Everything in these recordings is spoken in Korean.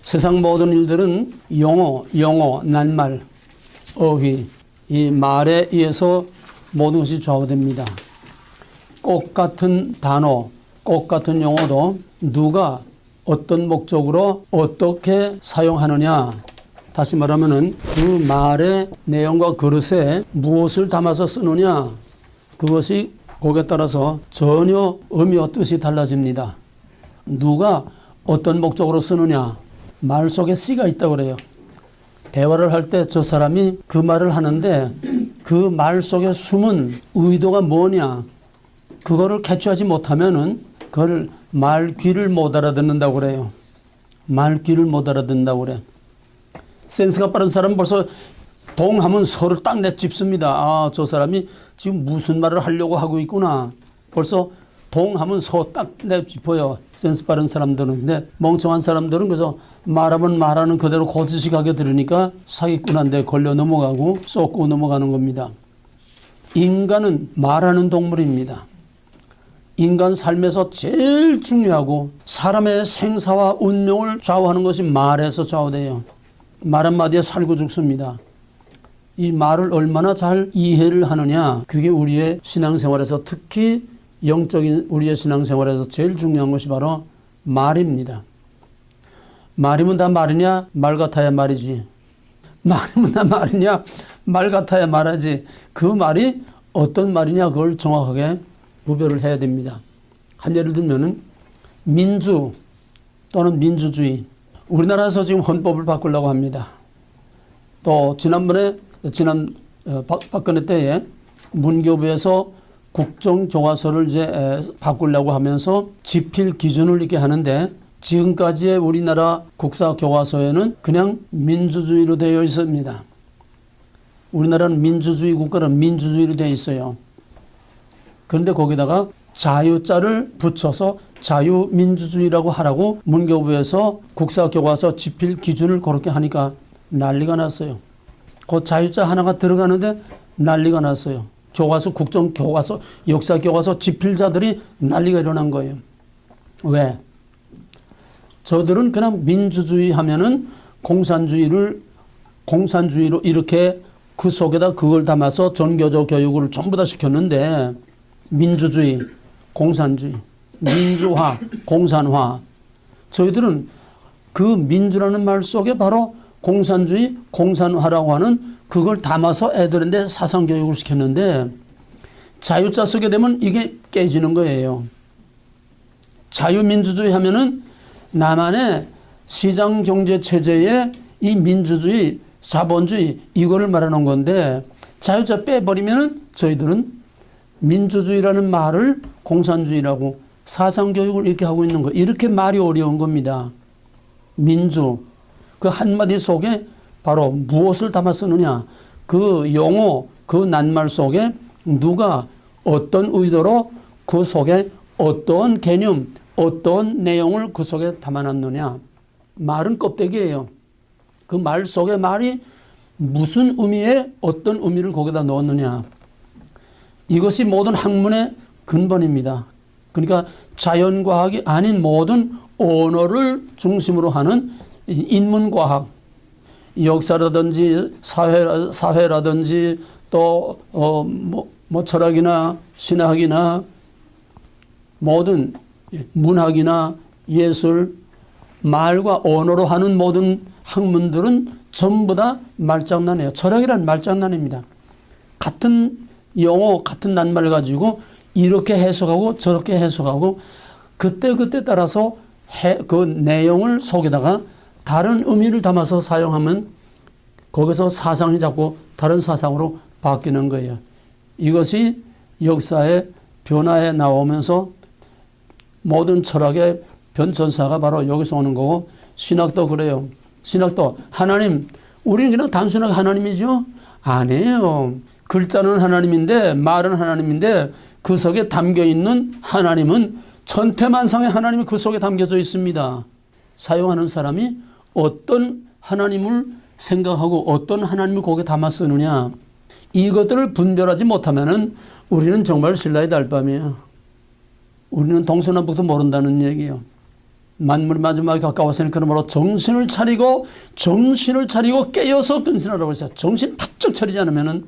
세상 모든 일들은 영어, 낱말, 어휘, 이 말에 의해서 모든 것이 좌우됩니다. 똑같은 단어, 똑같은 용어도 누가 어떤 목적으로 어떻게 사용하느냐, 다시 말하면은 그 말의 내용과 그릇에 무엇을 담아서 쓰느냐, 그것이 거기에 따라서 전혀 의미와 뜻이 달라집니다. 누가 어떤 목적으로 쓰느냐, 말 속에 씨가 있다고 그래요. 대화를 할 때 저 사람이 그 말을 하는데 그 말 속에 숨은 의도가 뭐냐, 그거를 캐치하지 못하면은 그걸 말귀를 못 알아듣는다고 그래요. 말귀를 못 알아듣는다고 그래. 센스가 빠른 사람은 벌써 동하면 서로 딱 내짚습니다. 아, 저 사람이 지금 무슨 말을 하려고 하고 있구나. 벌써 동하면 서 딱 내짚어요. 센스 빠른 사람들은. 근데 멍청한 사람들은 그래서 말하면 말하는 그대로 고지식하게 들으니까 사기꾼한테 걸려 넘어가고 쏟고 넘어가는 겁니다. 인간은 말하는 동물입니다. 인간 삶에서 제일 중요하고 사람의 생사와 운명을 좌우하는 것이 말에서 좌우돼요. 말 한마디에 살고 죽습니다. 이 말을 얼마나 잘 이해를 하느냐, 그게 우리의 신앙생활에서, 특히 영적인 우리의 신앙생활에서 제일 중요한 것이 바로 말입니다. 말이면 다 말이냐? 말 같아야 말이지. 말이면 다 말이냐? 말 같아야 말하지. 그 말이 어떤 말이냐, 그걸 정확하게 구별을 해야 됩니다. 한 예를 들면은 민주 또는 민주주의. 우리나라에서 지금 헌법을 바꾸려고 합니다. 또 지난 박근혜 때에 문교부에서 국정교과서를 이제 바꾸려고 하면서 지필 기준을 있게 하는데, 지금까지의 우리나라 국사교과서에는 그냥 민주주의로 되어 있습니다. 우리나라는 민주주의 국가는 민주주의로 되어 있어요. 그런데 거기다가 자유자를 붙여서 자유민주주의라고 하라고 문교부에서 국사교과서 지필 기준을 그렇게 하니까 난리가 났어요. 그 자유자 하나가 들어가는데 난리가 났어요. 교과서, 국정교과서, 역사교과서 지필자들이 난리가 일어난 거예요. 왜? 저들은 그냥 민주주의 하면은 공산주의로 이렇게 그 속에다 그걸 담아서 전교조 교육을 전부 다 시켰는데, 민주주의, 공산주의, 민주화, 공산화, 저희들은 그 민주라는 말 속에 바로 공산주의, 공산화라고 하는 그걸 담아서 애들한테 사상교육을 시켰는데, 자유자 쓰게 되면 이게 깨지는 거예요. 자유민주주의 하면은 나만의 시장경제체제의 이 민주주의, 자본주의, 이거를 말하는 건데, 자유자 빼버리면은 저희들은 민주주의라는 말을 공산주의라고 사상교육을 이렇게 하고 있는 거, 이렇게 말이 어려운 겁니다. 민주, 그 한마디 속에 바로 무엇을 담아 쓰느냐, 그 용어, 그 낱말 속에 누가 어떤 의도로 그 속에 어떤 개념, 어떤 내용을 그 속에 담아놨느냐. 말은 껍데기예요. 그 말 속에 말이 무슨 의미에 어떤 의미를 거기다 넣었느냐. 이것이 모든 학문의 근본입니다. 그러니까 자연과학이 아닌 모든 언어를 중심으로 하는 인문과학, 역사라든지 사회라든지 또 철학이나 신학이나 모든 문학이나 예술, 말과 언어로 하는 모든 학문들은 전부 다 말장난이에요. 철학이란 말장난입니다. 같은 용어, 같은 낱말을 가지고 이렇게 해석하고 저렇게 해석하고 그때 따라서 그 내용을 속에다가 다른 의미를 담아서 사용하면 거기서 사상이 자꾸 다른 사상으로 바뀌는 거예요. 이것이 역사의 변화에 나오면서 모든 철학의 변천사가 바로 여기서 오는 거고, 신학도 그래요. 신학도 하나님, 우리는 그냥 단순하게 하나님이죠? 아니에요. 글자는 하나님인데, 말은 하나님인데, 그 속에 담겨있는 하나님은 천태만상의 하나님이 그 속에 담겨져 있습니다. 사용하는 사람이 어떤 하나님을 생각하고 어떤 하나님을 거기에 담아 쓰느냐, 이것들을 분별하지 못하면은 우리는 정말 신라의 달밤이에요. 우리는 동서남북도 모른다는 얘기예요. 만물이 마지막에 가까웠으니 그러므로 정신을 차리고 깨어서 근신하라고 했어요. 정신 바짝 차리지 않으면은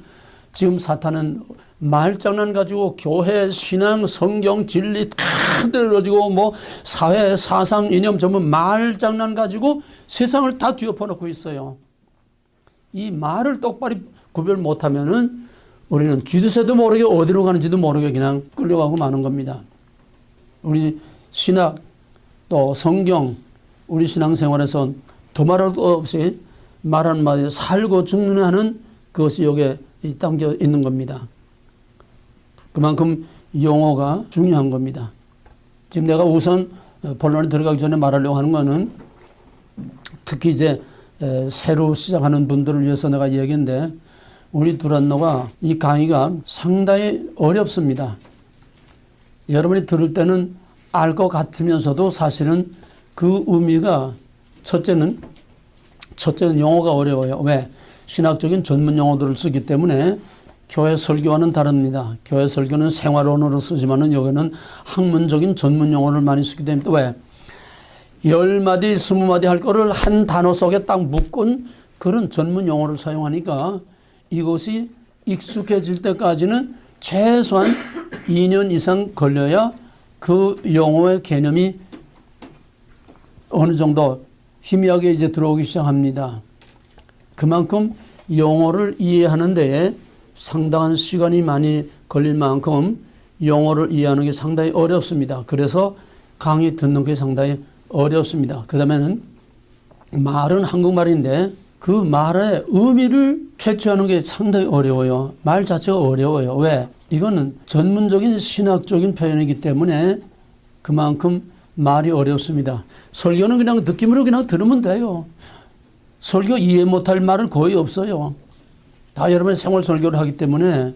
지금 사탄은 말장난 가지고 교회, 신앙, 성경, 진리 다 들어지고 뭐 사회, 사상, 이념 전부 말장난 가지고 세상을 다 뒤엎어놓고 있어요. 이 말을 똑바로 구별 못하면은 우리는 쥐도새도 모르게 어디로 가는지도 모르게 그냥 끌려가고 마는 겁니다. 우리 신학 또 성경, 우리 신앙생활에서 더말할 것 없이 말 한마디 살고 죽는 하는 그것이 여기에 담겨 있는 겁니다. 그만큼 용어가 중요한 겁니다. 지금 내가 우선 본론에 들어가기 전에 말하려고 하는 거는 특히 이제 새로 시작하는 분들을 위해서 내가 얘기인데 우리 두란노가 이 강의가 상당히 어렵습니다. 여러분이 들을 때는 알 것 같으면서도 사실은 그 의미가 첫째는 용어가 어려워요. 왜? 신학적인 전문 용어들을 쓰기 때문에 교회 설교와는 다릅니다. 교회 설교는 생활언어로 쓰지만은 여기는 학문적인 전문 용어를 많이 쓰기 때문에 또 왜? 10마디, 20마디 할 거를 한 단어 속에 딱 묶은 그런 전문 용어를 사용하니까 이것이 익숙해질 때까지는 최소한 2년 이상 걸려야 그 용어의 개념이 어느 정도 희미하게 이제 들어오기 시작합니다. 그만큼 용어를 이해하는 데에 상당한 시간이 많이 걸릴 만큼 용어를 이해하는 게 상당히 어렵습니다. 그래서 강의 듣는 게 상당히 어렵습니다. 그 다음에는 말은 한국말인데 그 말의 의미를 캐치하는 게 상당히 어려워요. 말 자체가 어려워요. 왜? 이거는 전문적인 신학적인 표현이기 때문에 그만큼 말이 어렵습니다. 설교는 그냥 느낌으로 그냥 들으면 돼요. 설교 이해 못할 말은 거의 없어요. 다 여러분의 생활 설교를 하기 때문에.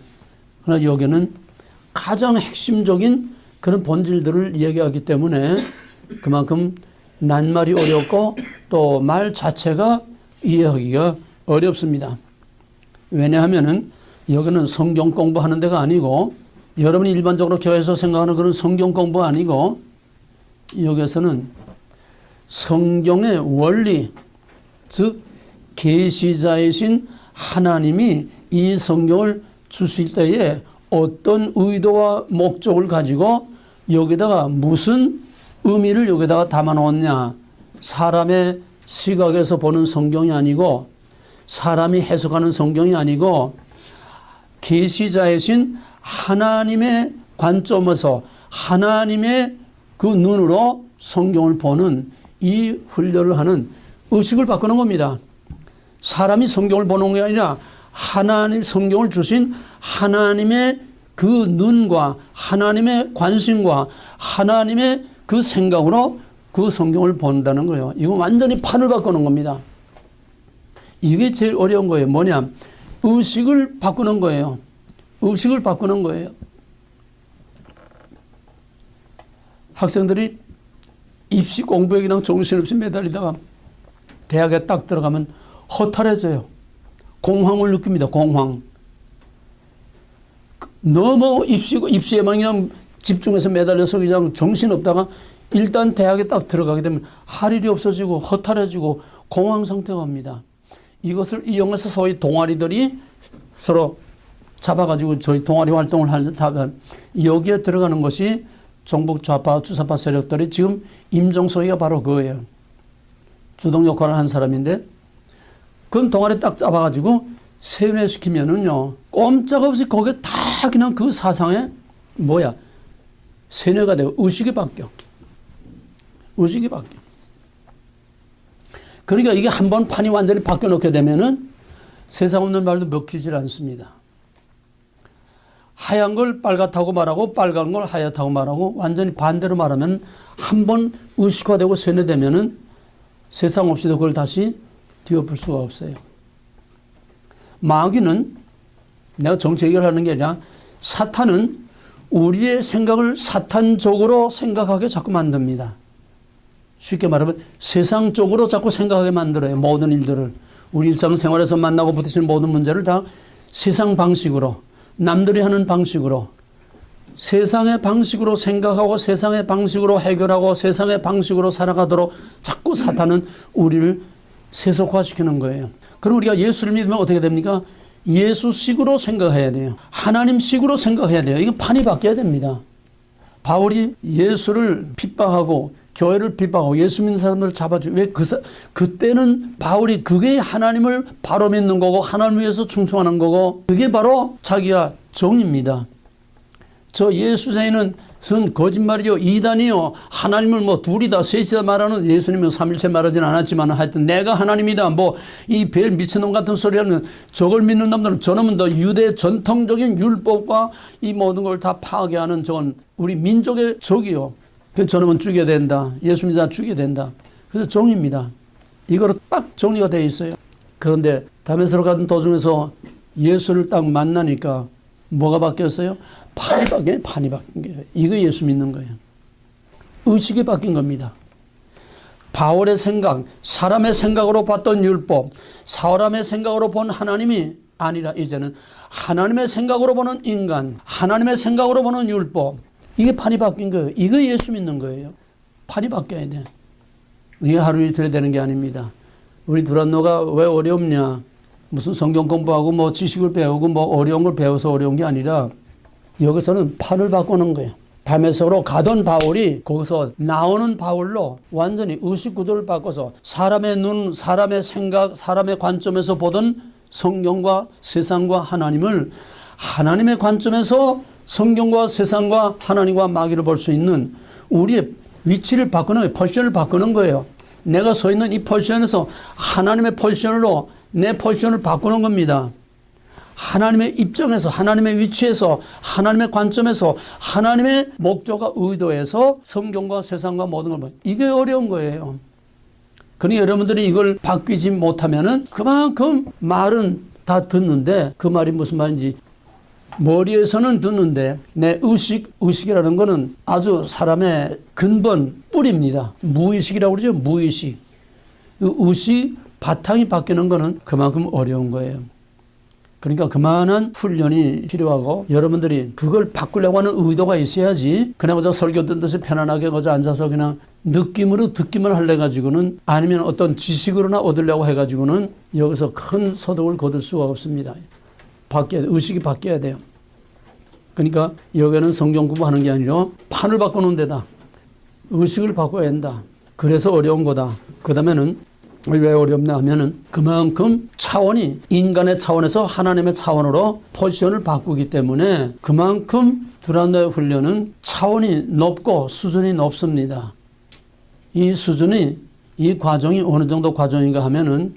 그러나 여기는 가장 핵심적인 그런 본질들을 얘기하기 때문에 그만큼 낱말이 어렵고 또 말 자체가 이해하기가 어렵습니다. 왜냐하면은 여기는 성경 공부하는 데가 아니고 여러분이 일반적으로 교회에서 생각하는 그런 성경 공부 아니고 여기서는 성경의 원리, 즉 계시자이신 하나님이 이 성경을 주실 때에 어떤 의도와 목적을 가지고 여기다가 무슨 의미를 여기다가 담아 놓았냐. 사람의 시각에서 보는 성경이 아니고 사람이 해석하는 성경이 아니고 계시자이신 하나님의 관점에서 하나님의 그 눈으로 성경을 보는 이 훈련을 하는 의식을 바꾸는 겁니다. 사람이 성경을 보는 게 아니라 하나님 성경을 주신 하나님의 그 눈과 하나님의 관심과 하나님의 그 생각으로 그 성경을 본다는 거예요. 이건 완전히 판을 바꾸는 겁니다. 이게 제일 어려운 거예요. 뭐냐? 의식을 바꾸는 거예요. 의식을 바꾸는 거예요. 학생들이 입시 공부에 그냥 정신없이 매달리다가 대학에 딱 들어가면 허탈해져요. 공황을 느낍니다. 공황. 너무 입시에만 그냥 집중해서 매달려서 그냥 정신없다가 일단 대학에 딱 들어가게 되면 할 일이 없어지고 허탈해지고 공황 상태가 옵니다. 이것을 이용해서 소위 동아리들이 서로 잡아가지고 저희 동아리 활동을 하면 여기에 들어가는 것이 정북 좌파 주사파 세력들이 지금 임종석이가 바로 그거예요. 주동 역할을 한 사람인데 그건 동아리 딱 잡아가지고 세뇌시키면은요 꼼짝없이 거기에 다 그냥 그 사상에 세뇌가 되고 의식이 바뀌어. 의식이 바뀌어. 그러니까 이게 한번 판이 완전히 바뀌어 놓게 되면은 세상 없는 말도 먹히질 않습니다. 하얀 걸 빨갛다고 말하고 빨간 걸 하얗다고 말하고 완전히 반대로 말하면 한번 의식화되고 세뇌되면은 세상 없이도 그걸 다시 뒤엎을 수가 없어요. 마귀는 내가 정치 얘기를 하는 게 아니라 사탄은 우리의 생각을 사탄적으로 생각하게 자꾸 만듭니다. 쉽게 말하면 세상적으로 자꾸 생각하게 만들어요. 모든 일들을. 우리 일상생활에서 만나고 부딪히는 모든 문제를 다 세상 방식으로 남들이 하는 방식으로 세상의 방식으로 생각하고 세상의 방식으로 해결하고 세상의 방식으로 살아가도록 자꾸 사탄은 우리를 세속화시키는 거예요. 그럼 우리가 예수를 믿으면 어떻게 됩니까? 예수식으로 생각해야 돼요. 하나님식으로 생각해야 돼요. 이건 판이 바뀌어야 됩니다. 바울이 예수를 핍박하고 교회를 핍박하고 예수 믿는 사람들을 잡아주고 왜 그때는 바울이 그게 하나님을 바로 믿는 거고 하나님을 위해서 충성하는 거고 그게 바로 자기가 정입니다. 저 예수자에는 거짓말이요 이단이요 하나님을 뭐 둘이다 셋이다 말하는 예수님은 삼일체 말하진 않았지만 하여튼 내가 하나님이다 뭐 이 벨 미친놈 같은 소리 하는 저걸 믿는 놈들은 저놈은 더 유대 전통적인 율법과 이 모든 걸 다 파괴하는 저건 우리 민족의 적이요. 그래서 저놈은 죽여야 된다. 예수 믿는 자 죽여야 된다. 그래서 정입니다. 이거로 딱 정리가 되어 있어요. 그런데 다메섹으로 가던 도중에서 예수를 딱 만나니까 뭐가 바뀌었어요? 판이 바뀐 거예요. 이거 예수 믿는 거예요. 의식이 바뀐 겁니다. 바울의 생각, 사람의 생각으로 봤던 율법, 사람의 생각으로 본 하나님이 아니라 이제는 하나님의 생각으로 보는 인간, 하나님의 생각으로 보는 율법. 이게 판이 바뀐 거예요. 이거 예수 믿는 거예요. 판이 바뀌어야 돼. 이게 하루 이틀에 되는 게 아닙니다. 우리 두란노가 왜 어렵냐? 무슨 성경 공부하고 뭐 지식을 배우고 뭐 어려운 걸 배워서 어려운 게 아니라 여기서는 판을 바꾸는 거예요. 다메섹으로 가던 바울이 거기서 나오는 바울로 완전히 의식 구조를 바꿔서 사람의 눈, 사람의 생각, 사람의 관점에서 보던 성경과 세상과 하나님을 하나님의 관점에서 성경과 세상과 하나님과 마귀를 볼 수 있는 우리의 위치를 바꾸는 거예요. 포지션을 바꾸는 거예요. 내가 서 있는 이 포지션에서 하나님의 포지션으로 내 포지션을 바꾸는 겁니다. 하나님의 입장에서 하나님의 위치에서 하나님의 관점에서 하나님의 목적과 의도에서 성경과 세상과 모든 걸 이게 어려운 거예요. 그러니 여러분들이 이걸 바뀌지 못하면은 그만큼 말은 다 듣는데 그 말이 무슨 말인지 머리에서는 듣는데 내 의식이라는 거는 아주 사람의 근본 뿌리입니다. 무의식이라고 그러죠. 무의식. 의식 바탕이 바뀌는 거는 그만큼 어려운 거예요. 그러니까 그만한 훈련이 필요하고 여러분들이 그걸 바꾸려고 하는 의도가 있어야지 그냥 그저 설교 듣는 듯이 편안하게 그저 앉아서 그냥 느낌으로 듣기만 하려 가지고는 아니면 어떤 지식으로나 얻으려고 해가지고는 여기서 큰 소득을 거둘 수가 없습니다. 의식이 바뀌어야 돼요. 그러니까 여기는 성경 공부하는 게 아니라 판을 바꾸는 데다. 의식을 바꿔야 한다. 그래서 어려운 거다. 그 다음에는 왜 어렵냐 하면은 그만큼 차원이 인간의 차원에서 하나님의 차원으로 포지션을 바꾸기 때문에 그만큼 두란노의 훈련은 차원이 높고 수준이 높습니다. 이 수준이 이 과정이 어느 정도 과정인가 하면은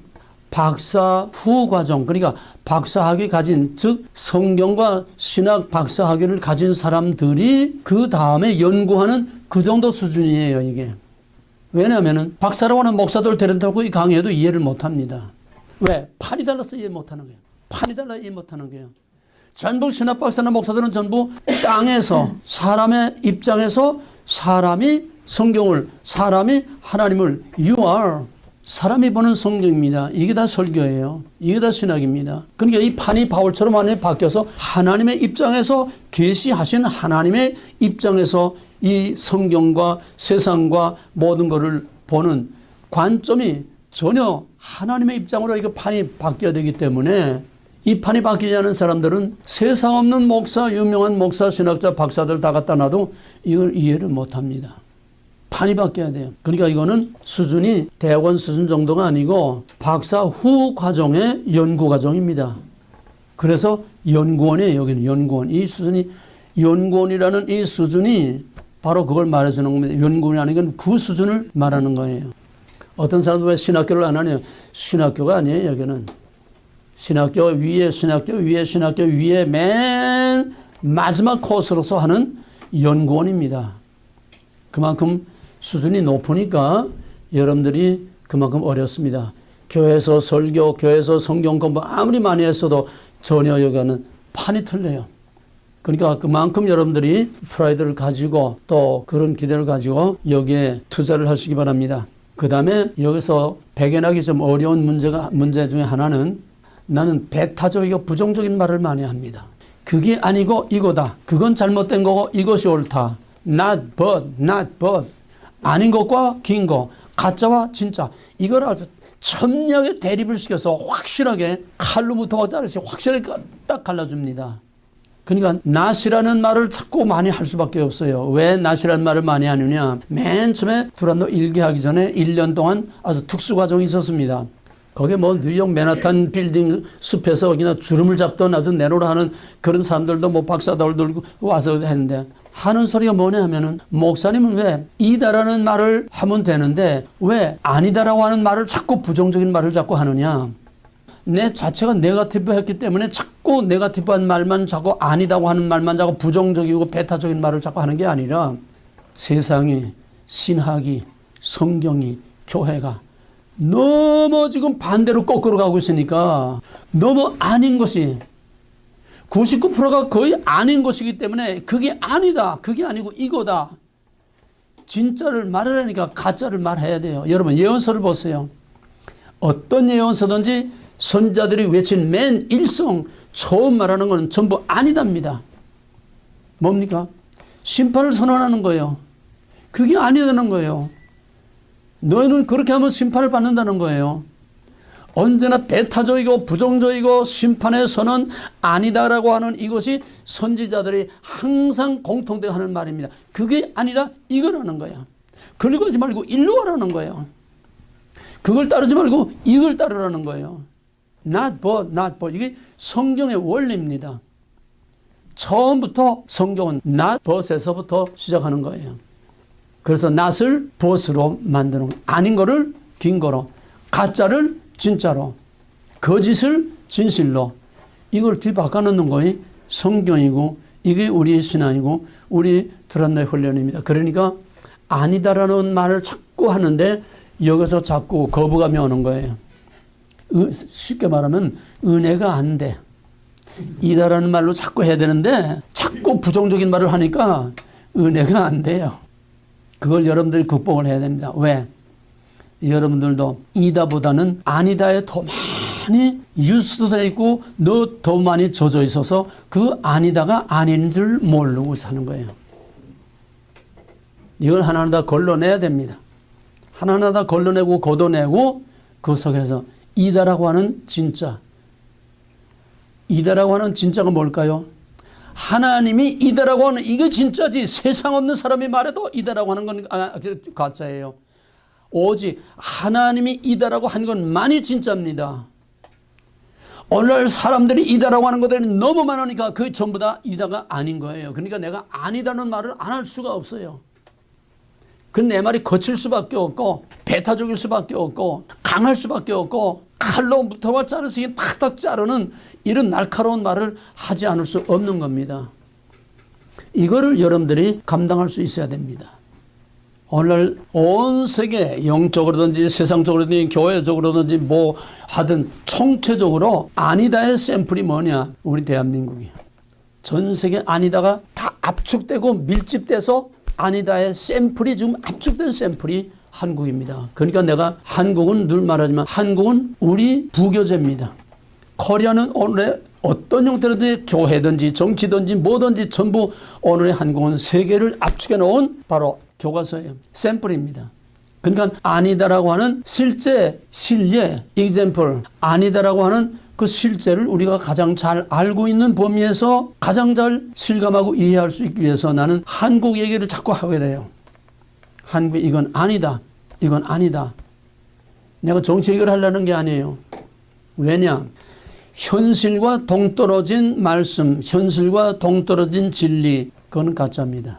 박사 후 과정, 그러니까 박사학위 가진, 즉 성경과 신학 박사학위를 가진 사람들이 그 다음에 연구하는 그 정도 수준이에요, 이게. 왜냐하면 박사라고 하는 목사들 데려다고 이 강의에도 이해를 못합니다. 왜? 판이 달라서 이해 못하는 거예요. 판이 달라 이해 못하는 거예요. 전부 신학 박사나 목사들은 전부 땅에서 사람의 입장에서 사람이 성경을, 사람이 하나님을 You are 사람이 보는 성경입니다. 이게 다 설교예요. 이게 다 신학입니다. 그러니까 이 판이 바울처럼 안에 바뀌어서 하나님의 입장에서 계시하신 하나님의 입장에서 이 성경과 세상과 모든 것을 보는 관점이 전혀 하나님의 입장으로 이거 판이 바뀌어야 되기 때문에 이 판이 바뀌지 않은 사람들은 세상 없는 목사, 유명한 목사, 신학자, 박사들 다 갖다 놔도 이걸 이해를 못합니다. 판이 바뀌어야 돼요. 그러니까 이거는 수준이 대학원 수준 정도가 아니고 박사 후 과정의 연구 과정입니다. 그래서 연구원이에요. 여기는 연구원. 이 수준이 연구원이라는 이 수준이 바로 그걸 말해주는 겁니다. 연구원이라는 건 그 수준을 말하는 거예요. 어떤 사람도 왜 신학교를 안 하냐? 신학교가 아니에요. 여기는 신학교 위에 신학교 위에 신학교 위에 맨 마지막 코스로서 하는 연구원입니다. 그만큼 수준이 높으니까 여러분들이 그만큼 어렵습니다. 교회에서 설교, 교회에서 성경 공부 아무리 많이 했어도 전혀 여기는 판이 틀려요. 그러니까 그만큼 여러분들이 프라이드를 가지고 또 그런 기대를 가지고 여기에 투자를 하시기 바랍니다. 그 다음에 여기서 발견하기 좀 어려운 문제 중에 하나는 나는 배타적이고 부정적인 말을 많이 합니다. 그게 아니고 이거다. 그건 잘못된 거고 이것이 옳다. not but. 아닌 것과 긴 거. 가짜와 진짜. 이걸 아주 첨예하게 대립을 시켜서 확실하게 칼로부터 자르시 확실하게 딱 갈라줍니다. 그러니까 not이라는 말을 자꾸 많이 할 수밖에 없어요. 왜 not이라는 말을 많이 하느냐. 맨 처음에 두란노 일기하기 전에 1년 동안 아주 특수 과정이 있었습니다. 거기에 뭐 뉴욕 맨하탄 빌딩 숲에서 그냥 주름을 잡던 아주 내노라 하는 그런 사람들도 뭐 박사들도 와서 했는데 하는 소리가 뭐냐 하면은 목사님은 왜 이다라는 말을 하면 되는데 왜 아니다라고 하는 말을 자꾸 부정적인 말을 자꾸 하느냐. 내 자체가 네거티브 했기 때문에 자꾸 네거티브한 말만 자꾸 아니다고 하는 말만 자꾸 부정적이고 배타적인 말을 자꾸 하는 게 아니라 세상이 신학이 성경이 교회가 너무 지금 반대로 거꾸로 가고 있으니까 너무 아닌 것이 99%가 거의 아닌 것이기 때문에 그게 아니다. 그게 아니고 이거다. 진짜를 말하려니까 가짜를 말해야 돼요. 여러분 예언서를 보세요. 어떤 예언서든지 선자들이 외친 맨 일성 처음 말하는 건 전부 아니답니다. 뭡니까? 심판을 선언하는 거예요. 그게 아니다는 거예요. 너희는 그렇게 하면 심판을 받는다는 거예요. 언제나 배타적이고 부정적이고 심판의 선언 아니다라고 하는 이것이 선지자들이 항상 공통되게 하는 말입니다. 그게 아니라 이거라는 거야. 그리고 하지 말고 일로 하라는 거예요. 그걸 따르지 말고 이걸 따르라는 거예요. not but. 이게 성경의 원리입니다. 처음부터 성경은 not but에서부터 시작하는 거예요. 그래서 not을 but으로 만드는 거예요. 아닌 거를 긴 거로, 가짜를 진짜로, 거짓을 진실로, 이걸 뒤바꿔놓는 거이 성경이고 이게 우리의 신앙이고 우리 두란노의 훈련입니다. 그러니까 아니다라는 말을 자꾸 하는데 여기서 자꾸 거부감이 오는 거예요. 쉽게 말하면 은혜가 안 돼. 이다라는 말로 자꾸 해야 되는데 자꾸 부정적인 말을 하니까 은혜가 안 돼요. 그걸 여러분들이 극복을 해야 됩니다. 왜? 여러분들도 이다보다는 아니다에 더 많이 유수되어 있고 더 많이 젖어 있어서 그 아니다가 아닌 줄 모르고 사는 거예요. 이걸 하나하나 걸러내야 됩니다. 하나하나 걸러내고 걷어내고 그 속에서 이다라고 하는 진짜. 이다라고 하는 진짜가 뭘까요? 하나님이 이다라고 하는 이게 진짜지. 세상 없는 사람이 말해도 이다라고 하는 건 가짜예요. 오직 하나님이 이다라고 한 것만이 진짜입니다. 오늘 사람들이 이다라고 하는 것들이 너무 많으니까 그 전부 다 이다가 아닌 거예요. 그러니까 내가 아니다는 말을 안 할 수가 없어요. 그 내 말이 거칠 수밖에 없고 배타적일 수밖에 없고 강할 수밖에 없고 칼로 무토가 자르시기 탁탁 자르는 이런 날카로운 말을 하지 않을 수 없는 겁니다. 이거를 여러분들이 감당할 수 있어야 됩니다. 오늘 온 세계 영적으로든지 세상적으로든지 교회적으로든지 뭐 하든 총체적으로 아니다의 샘플이 뭐냐? 우리 대한민국이야. 전 세계 아니다가 다 압축되고 밀집돼서 아니다의 샘플이 지금 압축된 샘플이 한국입니다. 그러니까 내가 한국은 늘 말하지만 한국은 우리 부교재입니다. 코리아는 오늘의 어떤 형태로든 교회든지 정치든지 뭐든지 전부 오늘의 한국은 세계를 압축해 놓은 바로 교과서예요. 샘플입니다. 그러니까 아니다라고 하는 실제 실례, example, 아니다라고 하는 그 실제를 우리가 가장 잘 알고 있는 범위에서 가장 잘 실감하고 이해할 수 있기 위해서 나는 한국 얘기를 자꾸 하게 돼요. 한국 이건 아니다. 이건 아니다. 내가 정치 얘기를 하려는 게 아니에요. 왜냐? 현실과 동떨어진 말씀, 현실과 동떨어진 진리, 그건 가짜입니다.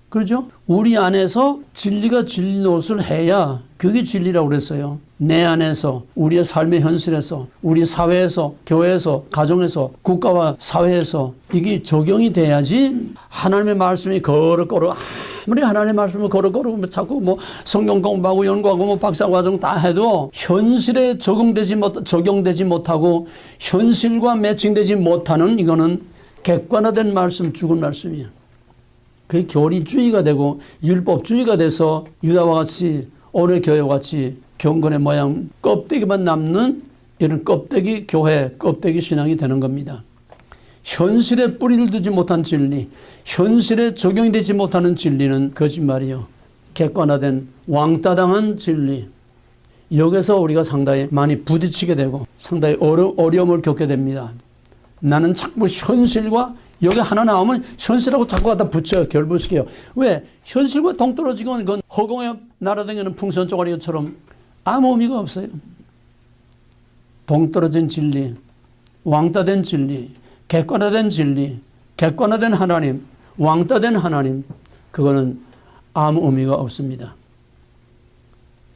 그렇죠? 우리 안에서 진리가 진노릇을 해야 그게 진리라고 그랬어요. 내 안에서, 우리의 삶의 현실에서, 우리 사회에서, 교회에서, 가정에서, 국가와 사회에서 이게 적용이 돼야지 하나님의 말씀이 거럭거럭 아무리 하나님의 말씀을 거럭거럭 자꾸 뭐 성경 공부하고 연구하고 뭐 박사과정 다 해도 현실에 적용되지 못하고 현실과 매칭되지 못하는 이거는 객관화된 말씀, 죽은 말씀이에요. 그게 교리주의가 되고 율법주의가 돼서 유다와 같이 오늘 교회와 같이 경건의 모양 껍데기만 남는 이런 껍데기 교회, 껍데기 신앙이 되는 겁니다. 현실에 뿌리를 두지 못한 진리, 현실에 적용이 되지 못하는 진리는 거짓말이요. 객관화된 왕따당한 진리. 여기서 우리가 상당히 많이 부딪히게 되고 상당히 어려움을 겪게 됩니다. 나는 자꾸 현실과 여기 하나 나오면 현실하고 자꾸 갖다 붙여요. 결부시켜요. 왜? 현실과 동떨어지고 그건 허공에 날아다니는 풍선 쪼가리처럼 아무 의미가 없어요. 동떨어진 진리, 왕따된 진리, 객관화된 진리, 객관화된 하나님, 왕따된 하나님, 그거는 아무 의미가 없습니다.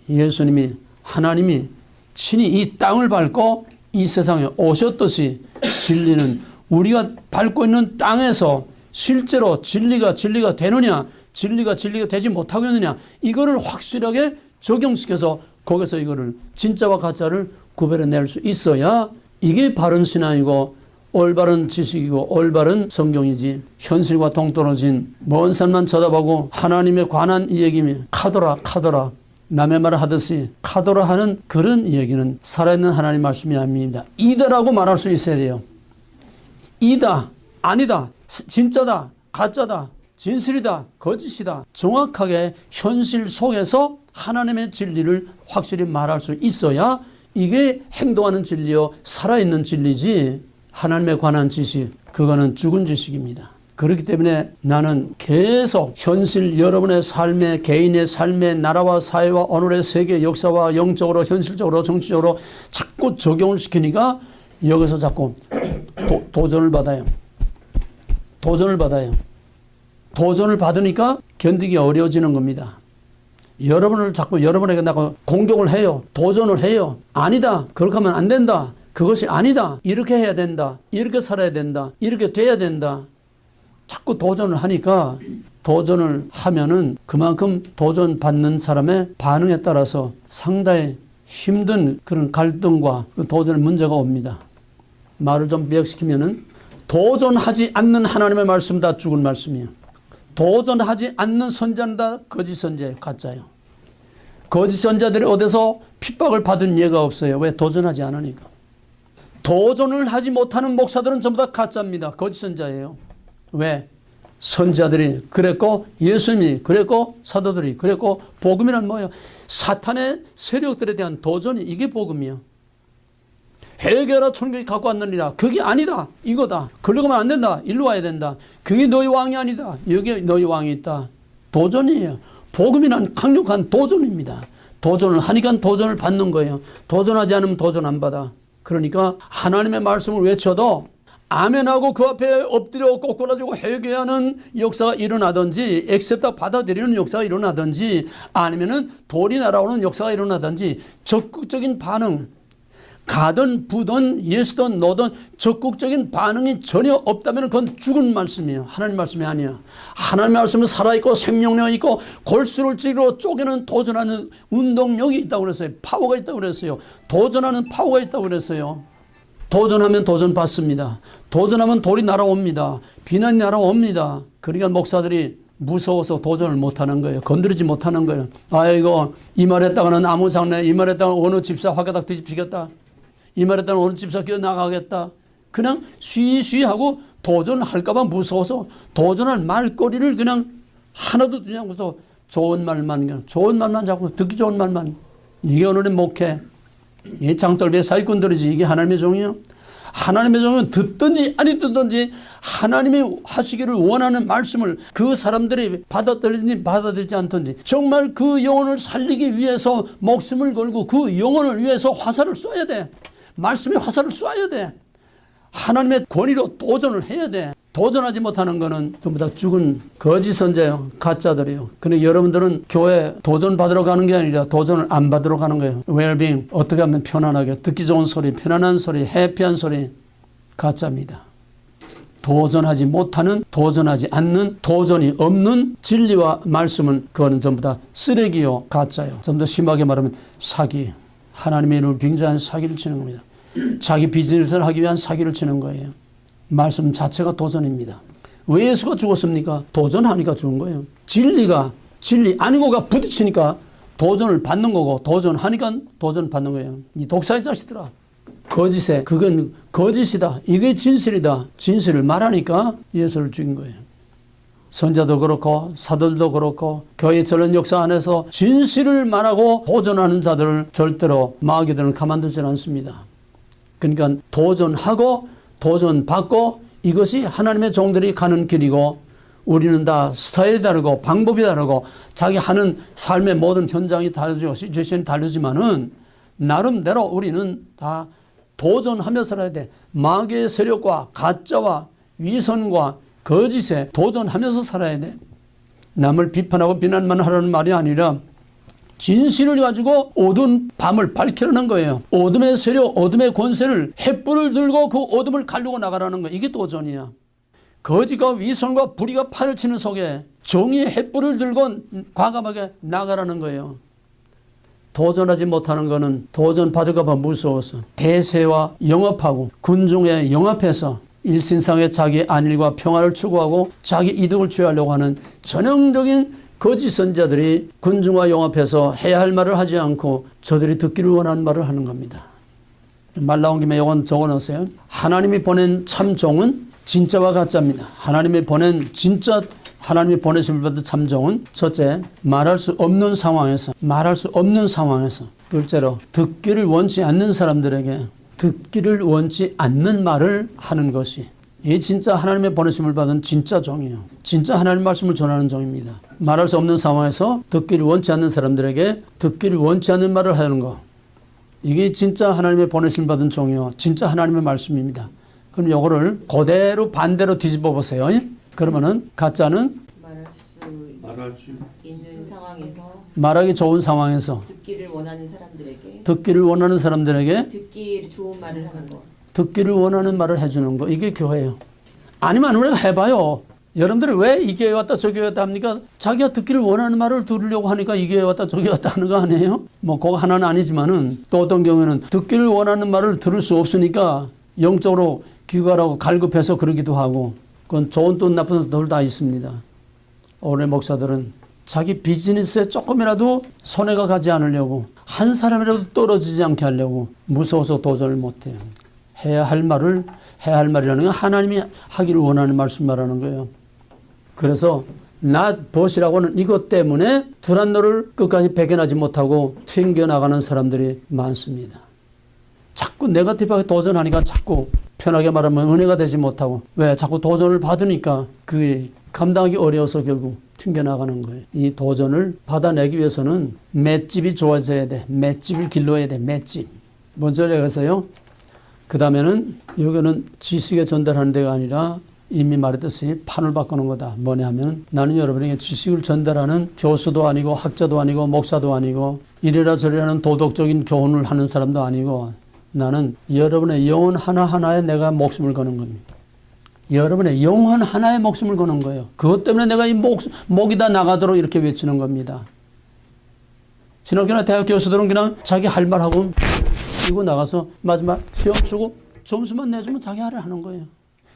예수님이, 하나님이 친히 이 땅을 밟고 이 세상에 오셨듯이 진리는 우리가 밟고 있는 땅에서 실제로 진리가 되느냐, 진리가 되지 못하겠느냐, 이거를 확실하게 적용시켜서 거기서 이거를 진짜와 가짜를 구별해낼 수 있어야 이게 바른 신앙이고 올바른 지식이고 올바른 성경이지. 현실과 동떨어진 먼 산만 쳐다보고 하나님에 관한 이야기면 카더라 남의 말을 하듯이 카더라 하는 그런 이야기는 살아있는 하나님 말씀이 아닙니다. 이다라고 말할 수 있어야 돼요. 이다, 아니다, 진짜다, 가짜다, 진실이다, 거짓이다. 정확하게 현실 속에서 하나님의 진리를 확실히 말할 수 있어야 이게 행동하는 진리요, 살아있는 진리지. 하나님에 관한 지식, 그거는 죽은 지식입니다. 그렇기 때문에 나는 계속 현실, 여러분의 삶의, 개인의 삶의, 나라와 사회와 오늘의 세계 역사와 영적으로, 현실적으로, 정치적으로 자꾸 적용을 시키니까 여기서 자꾸 도전을 받아요. 도전을 받으니까 견디기 어려워지는 겁니다. 여러분을 자꾸 여러분에게 나가 공격을 해요. 도전을 해요. 아니다. 그렇게 하면 안 된다. 그것이 아니다. 이렇게 해야 된다. 이렇게 살아야 된다. 이렇게 돼야 된다. 자꾸 도전을 하니까 도전을 하면은 그만큼 도전받는 사람의 반응에 따라서 상당히 힘든 그런 갈등과 그 도전의 문제가 옵니다. 말을 좀 비약시키면은 도전하지 않는 하나님의 말씀 다 죽은 말씀이에요. 도전하지 않는 선자는 다 거짓 선자예요. 가짜예요. 거짓 선자들이 어디서 핍박을 받은 예가 없어요. 왜? 도전하지 않으니까. 도전을 하지 못하는 목사들은 전부 다 가짜입니다. 거짓 선자예요. 왜? 선자들이 그랬고 예수님이 그랬고 사도들이 그랬고 복음이란 뭐예요? 사탄의 세력들에 대한 도전이 이게 복음이에요. 해결하 천국이 갖고 왔느니라. 그게 아니다. 이거다. 그러고는 안 된다. 일로 와야 된다. 그게 너희 왕이 아니다. 여기 너희 왕이 있다. 도전이에요. 복음이란 강력한 도전입니다. 도전을 하니까 도전을 받는 거예요. 도전하지 않으면 도전 안 받아. 그러니까 하나님의 말씀을 외쳐도 아멘하고 그 앞에 엎드려 꼬꾸라지고 회개하는 역사가 일어나든지 액셉트 받아들이는 역사가 일어나든지 아니면은 돌이 날아오는 역사가 일어나든지 적극적인 반응, 가든 부든 예수든 너든 적극적인 반응이 전혀 없다면 그건 죽은 말씀이에요. 하나님 말씀이 아니야. 하나님 말씀은 살아있고 생명력이 있고 골수를 찌르러 쪼개는 도전하는 운동력이 있다고 그랬어요. 파워가 있다고 그랬어요. 도전하는 파워가 있다고 그랬어요. 도전하면 도전 받습니다. 도전하면 돌이 날아옵니다. 비난이 날아옵니다. 그러니까 목사들이 무서워서 도전을 못하는 거예요. 건드리지 못하는 거예요. 아이고 이 말했다가는 아무 장래, 이 말했다가는 어느 집사 화가닥 뒤집히겠다. 이 말했다가는 어느 집사 끼어나가겠다. 그냥 쉬쉬하고 도전할까 봐 무서워서 도전할 말거리를 그냥 하나도 두지 않고서 좋은 말만 자꾸 듣기 좋은 말만. 이게 오늘의 목회. 이 장돌배 사기꾼들이지. 이게 하나님의 종이요. 하나님의 종은 듣든지 아니 듣든지 하나님이 하시기를 원하는 말씀을 그 사람들이 받아들이든지 받아들이지 않든지 정말 그 영혼을 살리기 위해서 목숨을 걸고 그 영혼을 위해서 화살을 쏴야 돼. 말씀에 화살을 쏴야 돼. 하나님의 권위로 도전을 해야 돼. 도전하지 못하는 거는 전부 다 죽은 거짓 선자예요. 가짜들이요. 근데 여러분들은 교회 도전 받으러 가는 게 아니라 도전을 안 받으러 가는 거예요. 웰빙, 어떻게 하면 편안하게 듣기 좋은 소리, 편안한 소리, 해피한 소리. 가짜입니다. 도전하지 못하는, 도전하지 않는, 도전이 없는 진리와 말씀은 그거는 전부 다 쓰레기요, 가짜요. 좀 더 심하게 말하면 사기. 하나님의 이름을 빙자한 사기를 치는 겁니다. 자기 비즈니스를 하기 위한 사기를 치는 거예요. 말씀 자체가 도전입니다. 왜 예수가 죽었습니까? 도전하니까 죽은 거예요. 진리가 진리 아니고가 부딪히니까 도전을 받는 거고 도전하니까 도전을 받는 거예요. 이 독사의 자식들아. 거짓에 그건 거짓이다. 이게 진실이다. 진실을 말하니까 예수를 죽인 거예요. 선자도 그렇고 사도들도 그렇고 교회 저런 역사 안에서 진실을 말하고 도전하는 자들을 절대로 마귀들은 가만두지 않습니다. 그러니까 도전하고 도전받고 이것이 하나님의 종들이 가는 길이고 우리는 다 스타일이 다르고 방법이 다르고 자기 하는 삶의 모든 현장이 다르죠. 시츄에이션이 다르지만은 나름대로 우리는 다 도전하며 살아야 돼. 마귀의 세력과 가짜와 위선과 거짓에 도전하면서 살아야 돼. 남을 비판하고 비난만 하라는 말이 아니라 진실을 가지고 어두운 밤을 밝히려는 거예요. 어둠의 세력, 어둠의 권세를 횃불을 들고 그 어둠을 가르고 나가라는 거예요. 이게 도전이야. 거짓과 위선과 불의가 팔을 치는 속에 정의의 횃불을 들고 과감하게 나가라는 거예요. 도전하지 못하는 것은 도전 받을까 봐 무서워서 대세와 영합하고 군중에 영합해서 일신상의 자기 안일과 평화를 추구하고 자기 이득을 취하려고 하는 전형적인 거짓 선자들이 군중과 영합해서 해야 할 말을 하지 않고 저들이 듣기를 원하는 말을 하는 겁니다. 말 나온 김에 이건 적어놓으세요. 하나님이 보낸 참종은 진짜와 가짜입니다. 하나님이 보낸 진짜 하나님이 보내심을 받은 참종은 첫째, 말할 수 없는 상황에서 둘째로 듣기를 원치 않는 사람들에게 듣기를 원치 않는 말을 하는 것이 이 진짜 하나님의 보내심을 받은 진짜 종이에요. 진짜 하나님 말씀을 전하는 종입니다. 말할 수 없는 상황에서 듣기를 원치 않는 사람들에게 듣기를 원치 않는 말을 하는 거. 이게 진짜 하나님의 보내심을 받은 종이요. 진짜 하나님의 말씀입니다. 그럼 요거를 그대로 반대로 뒤집어 보세요. 그러면은 가짜는 말할 수 있는 상황에서 말하기 좋은 상황에서 듣기를 원하는 사람들에게 듣기 좋은 말을 하는 거. 듣기를 원하는 말을 해주는 거. 이게 교회예요. 아니면 우리가 해봐요. 여러분들이 왜 이 교회 왔다 저 교회 왔다 합니까? 자기가 듣기를 원하는 말을 들으려고 하니까 이 교회 왔다 저 교회 왔다 하는 거 아니에요? 뭐 그거 하나는 아니지만은 또 어떤 경우에는 듣기를 원하는 말을 들을 수 없으니까 영적으로 귀가라고 갈급해서 그러기도 하고 그건 좋은 돈 나쁜 돈 다 있습니다. 오늘 목사들은 자기 비즈니스에 조금이라도 손해가 가지 않으려고 한 사람이라도 떨어지지 않게 하려고 무서워서 도전을 못해요. 해야 할 말이라는 건 하나님이 하기를 원하는 말씀 말하는 거예요. 그래서 not but이라고는 이것 때문에 두란노를 끝까지 배견하지 못하고 튕겨나가는 사람들이 많습니다. 자꾸 네거티브하게 도전하니까 자꾸 편하게 말하면 은혜가 되지 못하고 왜 자꾸 도전을 받으니까 그게 감당하기 어려워서 결국 튕겨나가는 거예요. 이 도전을 받아내기 위해서는 맷집이 좋아져야 돼. 맷집을 길러야 돼. 맷집. 먼저 얘기해서요. 그 다음에는 여기는 지식에 전달하는 데가 아니라 이미 말했듯이 판을 바꾸는 거다. 뭐냐 하면 나는 여러분에게 지식을 전달하는 교수도 아니고 학자도 아니고 목사도 아니고 이래라 저래라는 도덕적인 교훈을 하는 사람도 아니고 나는 여러분의 영혼 하나하나에 내가 목숨을 거는 겁니다. 여러분의 영혼 하나에 목숨을 거는 거예요. 그것 때문에 내가 이 목이 다 나가도록 이렇게 외치는 겁니다. 신학교나 대학 교수들은 그냥 자기 할 말하고 이고 나가서 마지막 시험 치고 점수만 내주면 자기 할을 하는 거예요.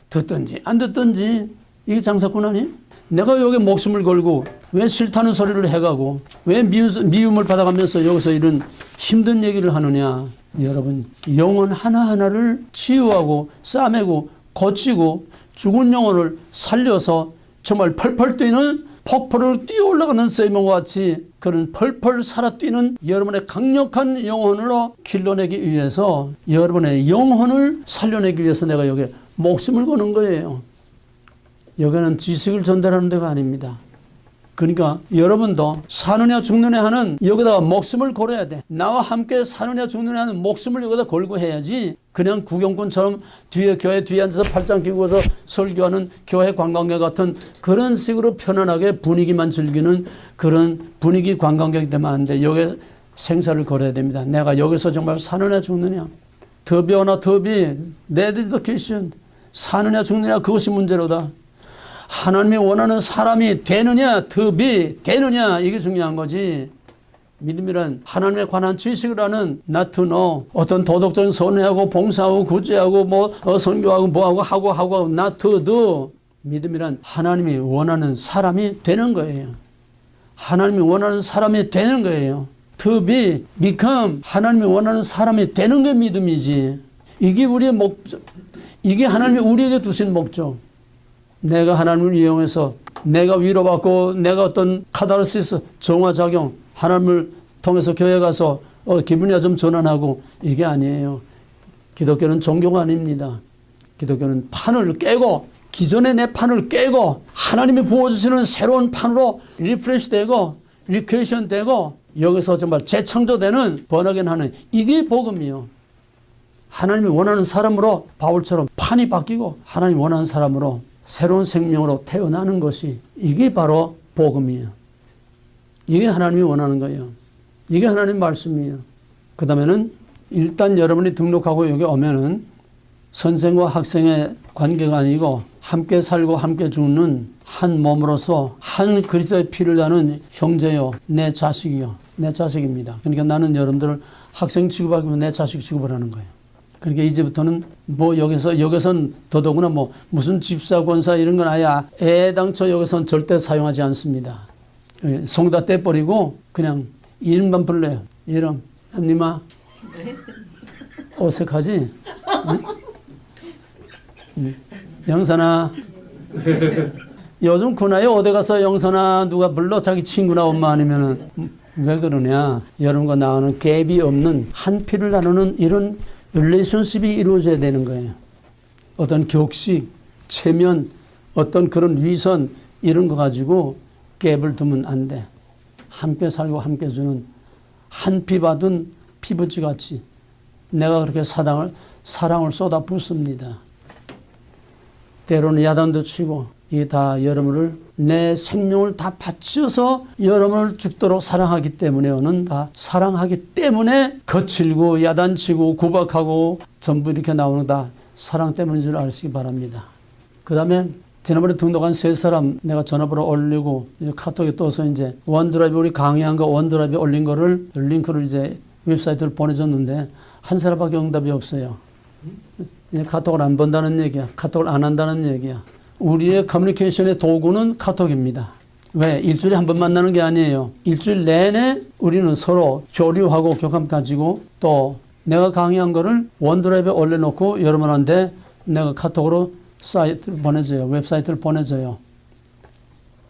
듣든지 안 듣든지 이게 장사꾼 아니에요? 내가 여기 목숨을 걸고 왜 싫다는 소리를 해가고 왜 미움을 받아가면서 여기서 이런 힘든 얘기를 하느냐. 여러분 영혼 하나하나를 치유하고 싸매고 고치고 죽은 영혼을 살려서 정말 펄펄 뛰는 폭포를 뛰어 올라가는 세이몬과 같이 그런 펄펄 살아 뛰는 여러분의 강력한 영혼으로 길러내기 위해서 여러분의 영혼을 살려내기 위해서 내가 여기 목숨을 거는 거예요. 여기는 지식을 전달하는 데가 아닙니다. 그러니까 여러분도 사느냐 죽느냐 하는 여기다가 목숨을 걸어야 돼. 나와 함께 사느냐 죽느냐 하는 목숨을 여기다 걸고 해야지 그냥 구경꾼처럼 뒤에 교회 뒤에 앉아서 팔짱 끼고서 설교하는 교회 관광객 같은 그런 식으로 편안하게 분위기만 즐기는 그런 분위기 관광객이 되면 안 돼. 여기에 생사를 걸어야 됩니다. 내가 여기서 정말 사느냐 죽느냐. 더비오나 더비 네디더케이션 사느냐 죽느냐 그것이 문제로다. 하나님이 원하는 사람이 되느냐 더비 되느냐 이게 중요한 거지. 믿음이란 하나님에 관한 지식을 하는 not to know 어떤 도덕적인 선회하고 봉사하고 구제하고 뭐 선교하고 뭐하고 하고 not to do. 믿음이란 하나님이 원하는 사람이 되는 거예요. 하나님이 원하는 사람이 되는 거예요. to be, become 하나님이 원하는 사람이 되는 게 믿음이지. 이게 우리의 목적. 이게 하나님이 우리에게 두신 목적. 내가 하나님을 이용해서 내가 위로받고 내가 어떤 카타르시스 정화작용 하나님을 통해서 교회 가서 기분이 좀 전환하고 이게 아니에요. 기독교는 종교가 아닙니다. 기독교는 판을 깨고 기존의 내 판을 깨고 하나님이 부어주시는 새로운 판으로 리프레시되고 리크레이션 되고 여기서 정말 재창조되는 번역하는 이게 복음이요. 하나님이 원하는 사람으로 바울처럼 판이 바뀌고 하나님이 원하는 사람으로 새로운 생명으로 태어나는 것이 이게 바로 복음이에요. 이게 하나님이 원하는 거예요. 이게 하나님 말씀이에요. 그 다음에는 일단 여러분이 등록하고 여기 오면은 선생과 학생의 관계가 아니고 함께 살고 함께 죽는 한 몸으로서 한 그리스도의 피를 나는 형제요, 내 자식이요, 내 자식입니다. 그러니까 나는 여러분들을 학생 취급하고 내 자식 취급을 하는 거예요. 그러니까 이제부터는 뭐 여기선 더더구나 뭐 무슨 집사 권사 이런 건 아예 애당초 여기선 절대 사용하지 않습니다. 성다 떼버리고 그냥 이름만 불러요. 이름 남님아 어색하지? 응? 영선아 요즘 군화에 어디 가서 영선아 누가 불러 자기 친구나 엄마 아니면은 왜 그러냐? 여러분과 나와는 갭이 없는 한 피를 나누는 이런 릴레이션십이 이루어져야 되는 거예요. 어떤 격식, 체면, 어떤 그런 위선 이런 거 가지고 갭을 두면 안 돼. 함께 살고 함께 주는 한 피 받은 피부치 같이 내가 그렇게 사랑을 쏟아 붓습니다. 때로는 야단도 치고 이게 다 여러분을 내 생명을 다 바쳐서 여러분을 죽도록 사랑하기 때문에 오는 다 사랑하기 때문에 거칠고 야단치고 구박하고 전부 이렇게 나오는 다 사랑 때문인 줄 아시기 바랍니다. 그 다음에 지난번에 등록한 세 사람 내가 전화번호 올리고 카톡에 떠서 이제 원드라이브 우리 강의한 거 원드라이브에 올린 거를 링크를 이제 웹사이트를 보내줬는데 한 사람밖에 응답이 없어요. 카톡을 안 본다는 얘기야. 카톡을 안 한다는 얘기야. 우리의 커뮤니케이션의 도구는 카톡입니다. 왜? 일주일에 한 번 만나는 게 아니에요. 일주일 내내 우리는 서로 교류하고 교감 가지고 또 내가 강의한 거를 원드라이브에 올려놓고 여러분한테 내가 카톡으로 사이트를 보내줘요. 웹사이트를 보내줘요.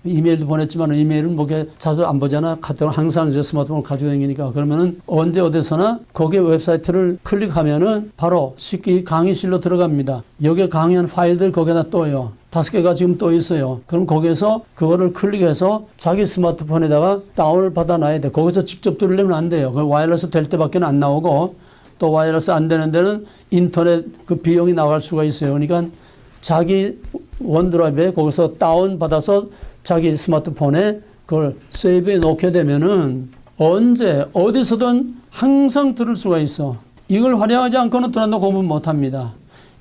이메일도 보냈지만 이메일은 뭐 자주 안 보잖아. 카톡을 항상 이제 스마트폰을 가지고 다니니까. 그러면은 언제 어디서나 거기에 웹사이트를 클릭하면은 바로 쉽게 강의실로 들어갑니다. 여기에 강의한 파일들 거기에다 떠요. 5개가 지금 떠 있어요. 그럼 거기에서 그거를 클릭해서 자기 스마트폰에다가 다운을 받아놔야 돼. 거기서 직접 들으려면 안 돼요. 그 와이어러스 될 때밖에 안 나오고 또 와이어러스 안 되는 데는 인터넷 그 비용이 나갈 수가 있어요. 그러니까 자기 원드라이브에 거기서 다운 받아서 자기 스마트폰에 그걸 세이브해 놓게 되면은 언제 어디서든 항상 들을 수가 있어. 이걸 활용하지 않고는 들어도 공부 못 합니다.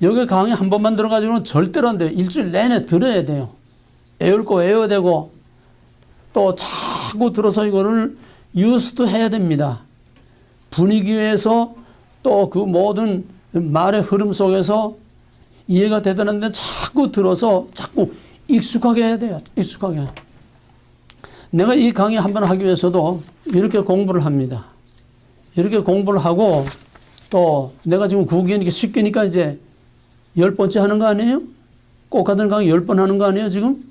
여기 강의 한 번만 들어가지고는 절대로 안 돼요. 일주일 내내 들어야 돼요. 외울 거 외워야 되고 또 자꾸 들어서 이거를 유스도 해야 됩니다. 분위기에서 또 그 모든 말의 흐름 속에서 이해가 되다는데 자꾸 들어서 자꾸 익숙하게 해야 돼요. 익숙하게. 내가 이 강의 한 번 하기 위해서도 이렇게 공부를 합니다. 이렇게 공부를 하고 또 내가 지금 국어니까 쉽게니까 이제 10번째 하는 거 아니에요? 꼭 같은 강의 10번 하는 거 아니에요 지금?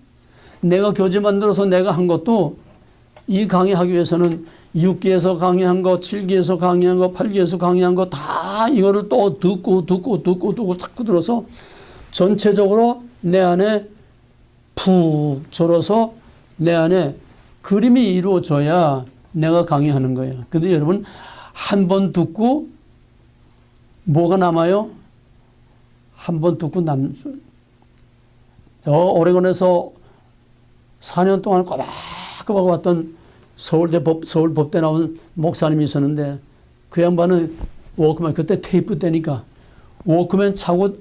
내가 교재 만들어서 내가 한 것도 이 강의 하기 위해서는 6기에서 강의한 거, 7기에서 강의한 거, 8기에서 강의한 거 다 이거를 또 듣고 자꾸 들어서 전체적으로 내 안에 푹 절어서 내 안에 그림이 이루어져야 내가 강의하는 거예요. 근데 여러분 한 번 듣고 뭐가 남아요? 한 번 듣고 저 오레곤에서 4년 동안 꼬박꼬박 왔던 서울 법대 나온 목사님이 있었는데 그 양반은 워크맨 그때 테이프 때니까 워크맨 차고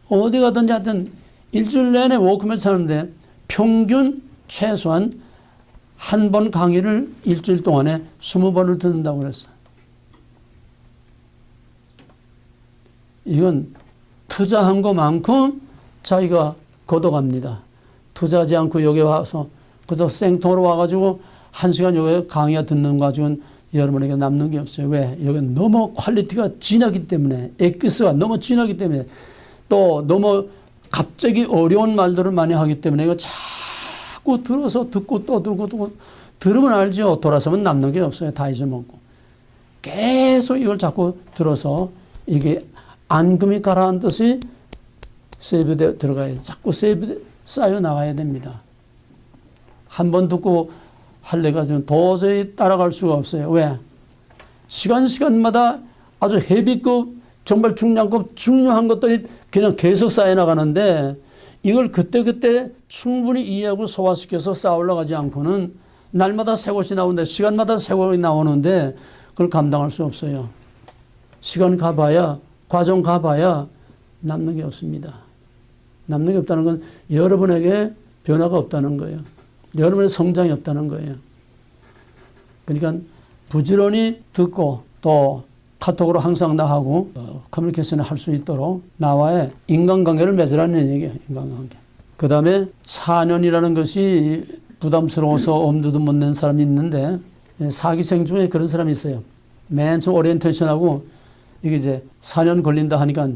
어디 가든지 하여튼 일주일 내내 워크맨 차는데 평균 최소한 한 번 강의를 일주일 동안에 20번을 듣는다고 그랬어요. 이건 투자한 것만큼 자기가 걷어갑니다. 투자하지 않고 여기 와서 그저 생통으로 와가지고 1시간 여기 강의가 듣는 거 가지고는 여러분에게 남는 게 없어요. 왜? 여기는 너무 퀄리티가 진하기 때문에, 엑기스가 너무 진하기 때문에, 또 너무 갑자기 어려운 말들을 많이 하기 때문에 이거 자꾸 들어서 듣고 또 듣고 들으면 알죠. 돌아서면 남는 게 없어요. 다 잊어먹고. 계속 이걸 자꾸 들어서 이게 앙금이 가라앉듯이 세이브돼 들어가야 자꾸 세이브 쌓여 나가야 됩니다. 한 번 듣고 할래가 좀 도저히 따라갈 수가 없어요. 왜? 시간마다 아주 헤비급 정말 중량급 중요한 것들이 그냥 계속 쌓여 나가는데 이걸 그때그때 충분히 이해하고 소화시켜서 쌓아 올라가지 않고는 날마다 새 것이 나오는데 시간마다 새 것이 나오는데 그걸 감당할 수 없어요. 시간 가봐야 과정 가봐야 남는 게 없습니다. 남는 게 없다는 건 여러분에게 변화가 없다는 거예요. 여러분의 성장이 없다는 거예요. 그러니까 부지런히 듣고 또 카톡으로 항상 나하고 커뮤니케이션을 할 수 있도록 나와의 인간관계를 맺으라는 얘기예요. 인간관계. 그 다음에 4년이라는 것이 부담스러워서 엄두도 못 낸 사람이 있는데 사기생 중에 그런 사람이 있어요. 맨 처음 오리엔테이션하고 이게 이제 4년 걸린다 하니까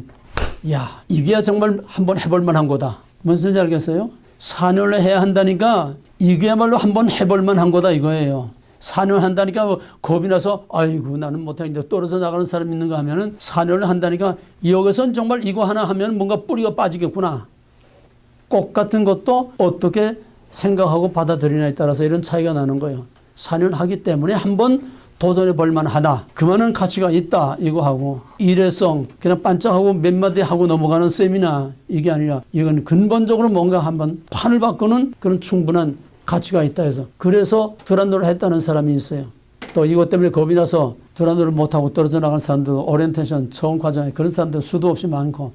야 이게야 정말 한번 해볼 만한 거다. 무슨 소리인지 알겠어요? 4년을 해야 한다니까 이게야말로 한번 해볼 만한 거다 이거예요. 4년 한다니까 뭐 겁이 나서 아이고 나는 못하겠는데 떨어져 나가는 사람 있는가 하면은 4년을 한다니까 여기선 정말 이거 하나 하면 뭔가 뿌리가 빠지겠구나. 꽃 같은 것도 어떻게 생각하고 받아들이냐에 따라서 이런 차이가 나는 거예요. 4년 하기 때문에 한번 도전해 볼 만하다. 그만한 가치가 있다. 이거 하고 일회성 그냥 반짝하고 몇 마디 하고 넘어가는 세미나 이게 아니라 이건 근본적으로 뭔가 한번 판을 바꾸는 그런 충분한 가치가 있다 해서 그래서 드란노를 했다는 사람이 있어요. 또 이것 때문에 겁이 나서 드란노를 못하고 떨어져 나간 사람도 오리엔테이션 처음 과정에 그런 사람들 수도 없이 많고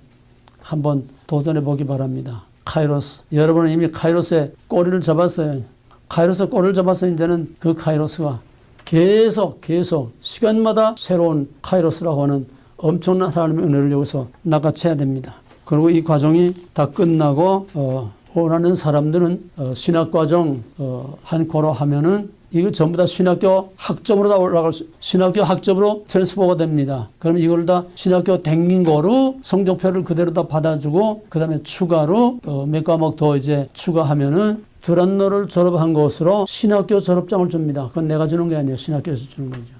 한번 도전해 보기 바랍니다. 카이로스. 여러분은 이미 카이로스의 꼬리를 잡았어요. 카이로스 꼬리를 잡아서 이제는 그 카이로스가 계속 시간마다 새로운 카이로스라고 하는 엄청난 하나님의 은혜를 여기서 낚아채야 됩니다. 그리고 이 과정이 다 끝나고 원하는 사람들은 신학과정 한 코로 하면은 이거 전부 다 신학교 학점으로 다 올라갈 수, 신학교 학점으로 트랜스퍼가 됩니다. 그럼 이걸 다 신학교 댕긴 거로 성적표를 그대로 다 받아주고 그 다음에 추가로 몇 과목 더 이제 추가하면은 드란노를 졸업한 것으로 신학교 졸업장을 줍니다. 그건 내가 주는 게 아니에요. 신학교에서 주는 거죠.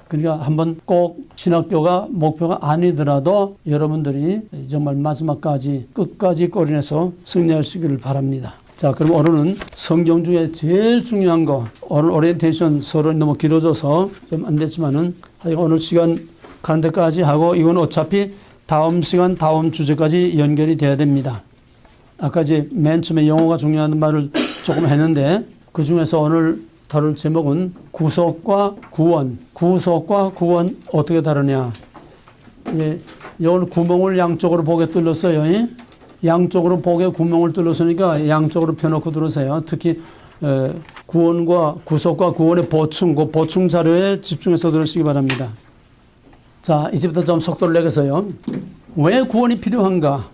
그러니까 한번 꼭 신학교가 목표가 아니더라도 여러분들이 정말 마지막까지 끝까지 꼬리내서 승리할 수 있기를 바랍니다. 자, 그럼 오늘은 성경 중에 제일 중요한 거, 오늘 오리엔테이션 서로 너무 길어져서 좀 안 됐지만은 오늘 시간 가는 데까지 하고 이건 어차피 다음 시간 다음 주제까지 연결이 돼야 됩니다. 아까 이제 맨 처음에 영어가 중요한 말을 조금 했는데 그 중에서 오늘 다룰 제목은 구속과 구원. 구속과 구원 어떻게 다르냐. 예, 이걸 구멍을 양쪽으로 보게 뚫렸어요. 예? 양쪽으로 보게 구멍을 뚫렸으니까 양쪽으로 펴놓고 들으세요. 특히 구원과 구속과 구원의 보충, 그 보충 자료에 집중해서 들으시기 바랍니다. 자, 이제부터 좀 속도를 내겠어요. 왜 구원이 필요한가?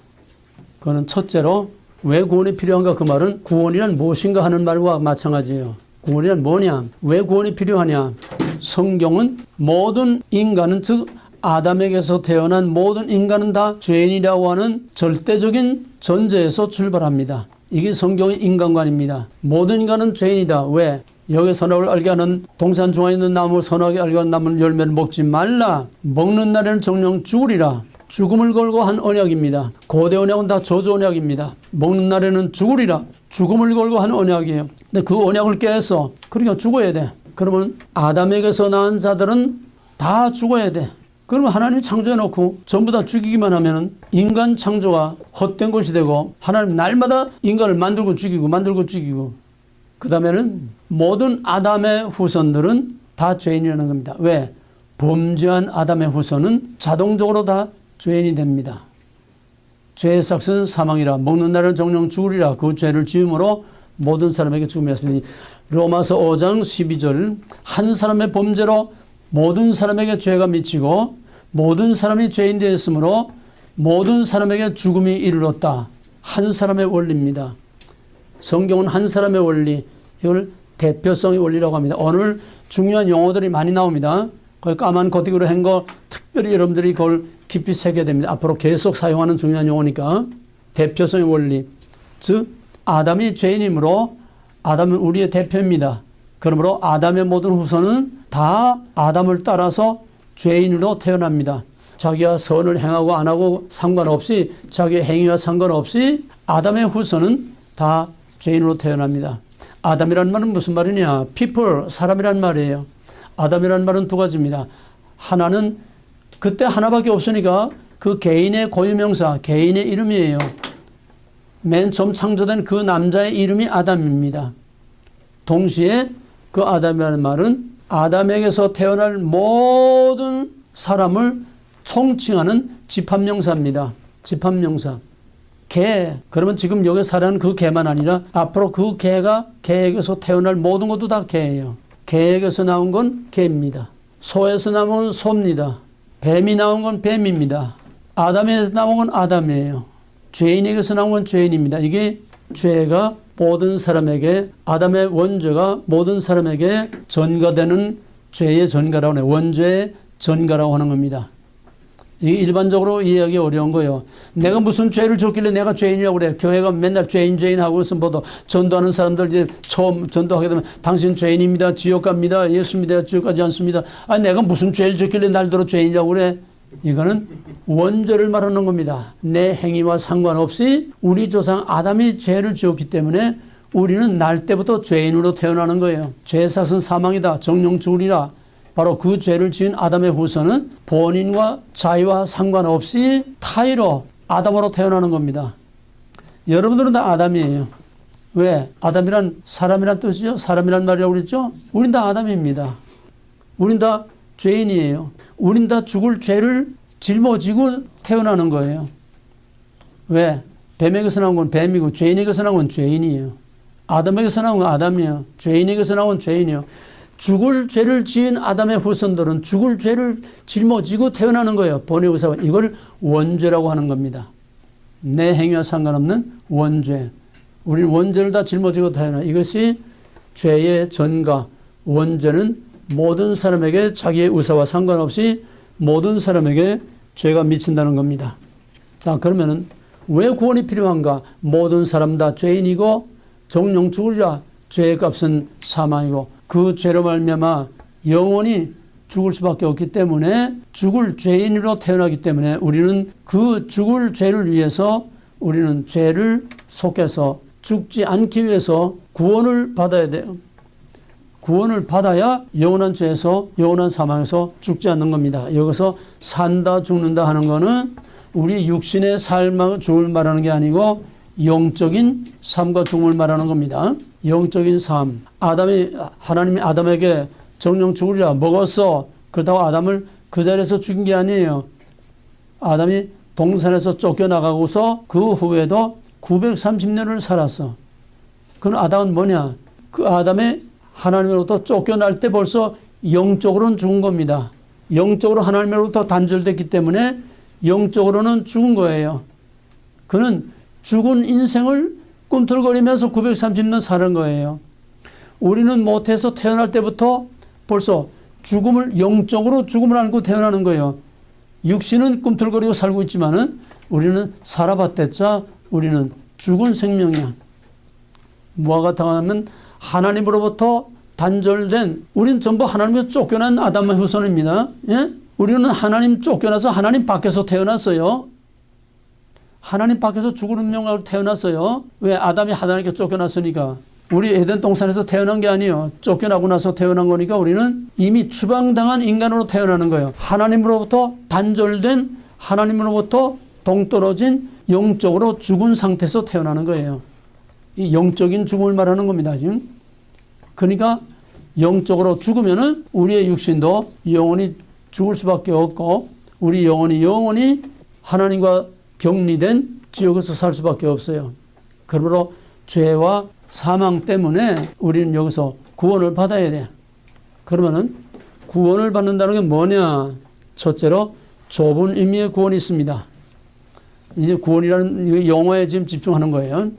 그거는 첫째로 왜 구원이 필요한가? 그 말은 구원이란 무엇인가 하는 말과 마찬가지예요. 구원이란 뭐냐? 왜 구원이 필요하냐? 성경은 모든 인간은 즉 아담에게서 태어난 모든 인간은 다 죄인이라고 하는 절대적인 전제에서 출발합니다. 이게 성경의 인간관입니다. 모든 인간은 죄인이다. 왜? 여기 선악을 알게 하는 동산 중앙에 있는 나무 선악을 알게 하는 나무 열매를 먹지 말라. 먹는 날에는 정령 죽으리라. 죽음을 걸고 한 언약입니다. 고대 언약은 다 저주 언약입니다. 먹는 날에는 죽으리라. 죽음을 걸고 한 언약이에요. 근데 그 언약을 깨서 그러니까 죽어야 돼. 그러면 아담에게서 낳은 자들은 다 죽어야 돼. 그러면 하나님이 창조해놓고 전부 다 죽이기만 하면 인간 창조가 헛된 것이 되고 하나님 날마다 인간을 만들고 죽이고 그 다음에는 모든 아담의 후손들은 다 죄인이라는 겁니다. 왜? 범죄한 아담의 후손은 자동적으로 다 죄인이 됩니다. 죄의 삭은 사망이라. 먹는 날은 정령 죽으리라. 그 죄를 지음으로 모든 사람에게 죽음이 왔으니 로마서 5장 12절 한 사람의 범죄로 모든 사람에게 죄가 미치고 모든 사람이 죄인 되었으므로 모든 사람에게 죽음이 이르렀다. 한 사람의 원리입니다. 성경은 한 사람의 원리 이걸 대표성의 원리라고 합니다. 오늘 중요한 용어들이 많이 나옵니다. 거기 까만 코팅으로 한 거 특별히 여러분들이 그걸 깊이 새겨야 됩니다. 앞으로 계속 사용하는 중요한 용어니까. 대표성의 원리. 즉 아담이 죄인이므로 아담은 우리의 대표입니다. 그러므로 아담의 모든 후손은 다 아담을 따라서 죄인으로 태어납니다. 자기가 선을 행하고 안 하고 상관없이 자기의 행위와 상관없이 아담의 후손은 다 죄인으로 태어납니다. 아담이라는 말은 무슨 말이냐? people, 사람이란 말이에요. 아담이라는 말은 두 가지입니다. 하나는 그때 하나밖에 없으니까 그 개인의 고유명사, 개인의 이름이에요. 맨 처음 창조된 그 남자의 이름이 아담입니다. 동시에 그 아담이라는 말은 아담에게서 태어날 모든 사람을 총칭하는 집합명사입니다. 집합명사. 개. 그러면 지금 여기 살아가는 그 개만 아니라 앞으로 그 개가 개에게서 태어날 모든 것도 다 개예요. 개에게서 나온 건 개입니다. 소에서 나온 건 소입니다. 뱀이 나온 건 뱀입니다. 아담에서 나온 건 아담이에요. 죄인에게서 나온 건 죄인입니다. 이게 죄가 모든 사람에게 아담의 원죄가 모든 사람에게 전가되는 죄의 전가라고 해요. 원죄의 전가라고 하는 겁니다. 이게 일반적으로 이해하기 어려운 거예요. 내가 무슨 죄를 졌길래 내가 죄인이라고 그래. 교회가 맨날 죄인 하고 있으면 보도 전도하는 사람들 이제 처음 전도하게 되면 당신 죄인입니다. 지옥 갑니다. 예수 믿어야 지옥 가지 않습니다. 아니 내가 무슨 죄를 졌길래 날더러 죄인이라고 그래. 이거는 원죄를 말하는 겁니다. 내 행위와 상관없이 우리 조상 아담이 죄를 지었기 때문에 우리는 날 때부터 죄인으로 태어나는 거예요. 죄 삭은 사망이다. 정령 죽으리라. 바로 그 죄를 지은 아담의 후손은 본인과 자유와 상관없이 타의로 아담으로 태어나는 겁니다. 여러분들은 다 아담이에요. 왜? 아담이란 사람이란 뜻이죠. 사람이란 말이라고 그랬죠. 우린 다 아담입니다. 우린 다 죄인이에요. 우린 다 죽을 죄를 짊어지고 태어나는 거예요. 왜? 뱀에게서 나온 건 뱀이고 죄인에게서 나온 건 죄인이에요. 아담에게서 나온 건 아담이에요. 죄인에게서 나온 건 죄인이에요. 죽을 죄를 지은 아담의 후손들은 죽을 죄를 짊어지고 태어나는 거예요. 본의 의사와. 이걸 원죄라고 하는 겁니다. 내 행위와 상관없는 원죄. 우리는 원죄를 다 짊어지고 태어나. 이것이 죄의 전가. 원죄는 모든 사람에게 자기의 의사와 상관없이 모든 사람에게 죄가 미친다는 겁니다. 자, 그러면은 왜 구원이 필요한가? 모든 사람 다 죄인이고 정령 죽으리라. 죄의 값은 사망이고 그 죄로 말미암아 영원히 죽을 수밖에 없기 때문에 죽을 죄인으로 태어나기 때문에 우리는 그 죽을 죄를 위해서 우리는 죄를 속해서 죽지 않기 위해서 구원을 받아야 돼요. 구원을 받아야 영원한 죄에서 영원한 사망에서 죽지 않는 겁니다. 여기서 산다 죽는다 하는 거는 우리 육신의 삶과 죽음을 말하는 게 아니고 영적인 삶과 죽음을 말하는 겁니다. 영적인 삶. 하나님이 아담에게 정령 죽으리라 먹었어. 그렇다고 아담을 그 자리에서 죽인 게 아니에요. 아담이 동산에서 쫓겨나가고서 그 후에도 930년을 살았어. 그럼 아담은 뭐냐? 그 아담의 하나님으로부터 쫓겨날 때 벌써 영적으로는 죽은 겁니다. 영적으로 하나님으로부터 단절됐기 때문에 영적으로는 죽은 거예요. 그는 죽은 인생을 꿈틀거리면서 930년 사는 거예요. 우리는 못해서 태어날 때부터 벌써 영적으로 죽음을 안고 태어나는 거예요. 육신은 꿈틀거리고 살고 있지만은 우리는 살아봤댔자 우리는 죽은 생명이야. 뭐와 같아 하면 하나님으로부터 단절된, 우리는 전부 하나님에서 쫓겨난 아담의 후손입니다. 예? 우리는 하나님 쫓겨나서 하나님 밖에서 태어났어요. 하나님 밖에서 죽은 운명으로 태어났어요. 왜? 아담이 하나님께 쫓겨났으니까. 우리 에덴 동산에서 태어난 게 아니에요. 쫓겨나고 나서 태어난 거니까 우리는 이미 추방당한 인간으로 태어나는 거예요. 하나님으로부터 단절된, 하나님으로부터 동떨어진 영적으로 죽은 상태에서 태어나는 거예요. 이 영적인 죽음을 말하는 겁니다, 지금. 그러니까 영적으로 죽으면은 우리의 육신도 영원히 죽을 수밖에 없고 우리 영원히 하나님과 격리된 지옥에서 살 수밖에 없어요. 그러므로 죄와 사망 때문에 우리는 여기서 구원을 받아야 돼. 그러면은 구원을 받는다는 게 뭐냐? 첫째로 좁은 의미의 구원이 있습니다. 이제 구원이라는 영어에 지금 집중하는 거예요.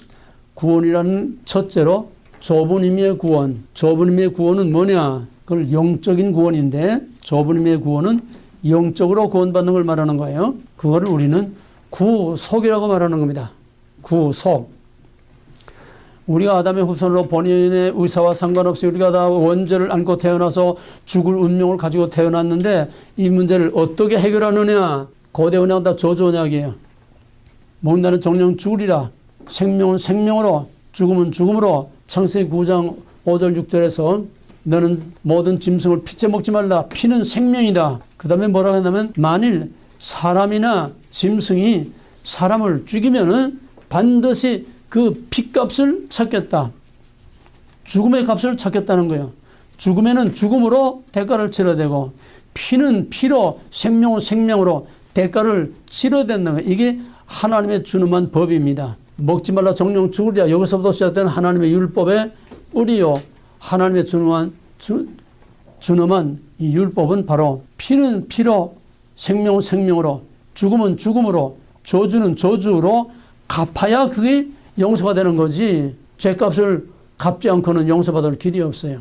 구원이라는 첫째로 좁은 의미의 구원. 좁은 의미의 구원은 뭐냐? 그걸 영적인 구원인데 좁은 의미의 구원은 영적으로 구원받는 걸 말하는 거예요. 그거를 우리는 구속이라고 말하는 겁니다. 구속. 우리가 아담의 후손으로 본인의 의사와 상관없이 우리가 다 원죄를 안고 태어나서 죽을 운명을 가지고 태어났는데 이 문제를 어떻게 해결하느냐? 고대 언약은 다 저주 언약이에요. 먹는다는 정령 죽으리라. 생명은 생명으로, 죽음은 죽음으로. 창세기 9장 5절 6절에서 너는 모든 짐승을 피째 먹지 말라. 피는 생명이다. 그 다음에 뭐라고 하냐면 만일 사람이나 짐승이 사람을 죽이면은 반드시 그 피값을 찾겠다. 죽음의 값을 찾겠다는 거예요. 죽음에는 죽음으로 대가를 치러야 되고 피는 피로 생명은 생명으로 대가를 치러야 된다는 거예요. 이게 하나님의 준엄한 법입니다. 먹지 말라 정령 죽으리라. 여기서부터 시작된 하나님의 율법의 뿌리요. 하나님의 준엄한 이 율법은 바로 피는 피로 생명은 생명으로 죽음은 죽음으로 저주는 저주로 갚아야 그게 용서가 되는 거지 죄값을 갚지 않고는 용서받을 길이 없어요.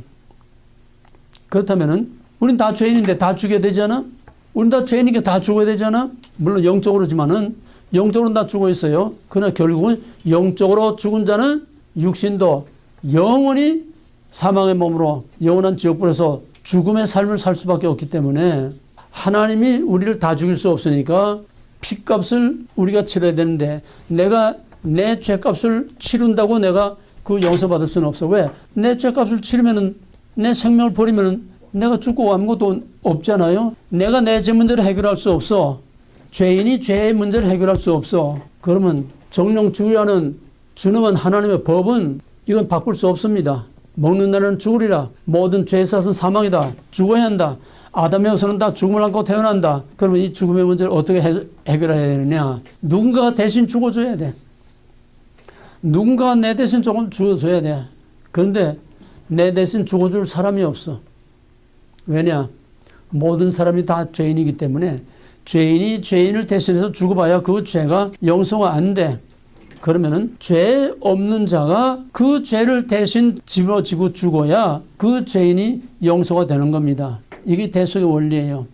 그렇다면은 우린 다 죄인인데 다 죽여야 되잖아. 우린 다 죄인이니까 다 죽어야 되잖아. 물론 영적으로지만은 영적으로는 다 죽어 있어요. 그러나 결국은 영적으로 죽은 자는 육신도 영원히 사망의 몸으로 영원한 지옥불에서 죽음의 삶을 살 수밖에 없기 때문에 하나님이 우리를 다 죽일 수 없으니까 피값을 우리가 치러야 되는데 내가 내 죄값을 치른다고 내가 그 용서받을 수는 없어. 왜? 내 죄값을 치르면은 내 생명을 버리면은 내가 죽고 아무것도 없잖아요. 내가 내 죄 문제를 해결할 수 없어. 죄인이 죄의 문제를 해결할 수 없어. 그러면 정령 죽으라는 준엄한 하나님의 법은 이건 바꿀 수 없습니다. 먹는 날은 죽으리라. 모든 죄의 삭은 사망이다. 죽어야 한다. 아담의 후손은 다 죽음을 안고 태어난다. 그러면 이 죽음의 문제를 어떻게 해결해야 되느냐? 누군가가 대신 죽어줘야 돼. 누군가가 내 대신 조금 죽어줘야 돼. 그런데 내 대신 죽어줄 사람이 없어. 왜냐? 모든 사람이 다 죄인이기 때문에 죄인이 죄인을 대신해서 죽어봐야 그 죄가 용서가 안 돼. 그러면은 죄 없는 자가 그 죄를 대신 짊어지고 죽어야 그 죄인이 용서가 되는 겁니다. 이게 대속의 원리예요.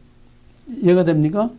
이해가 됩니까?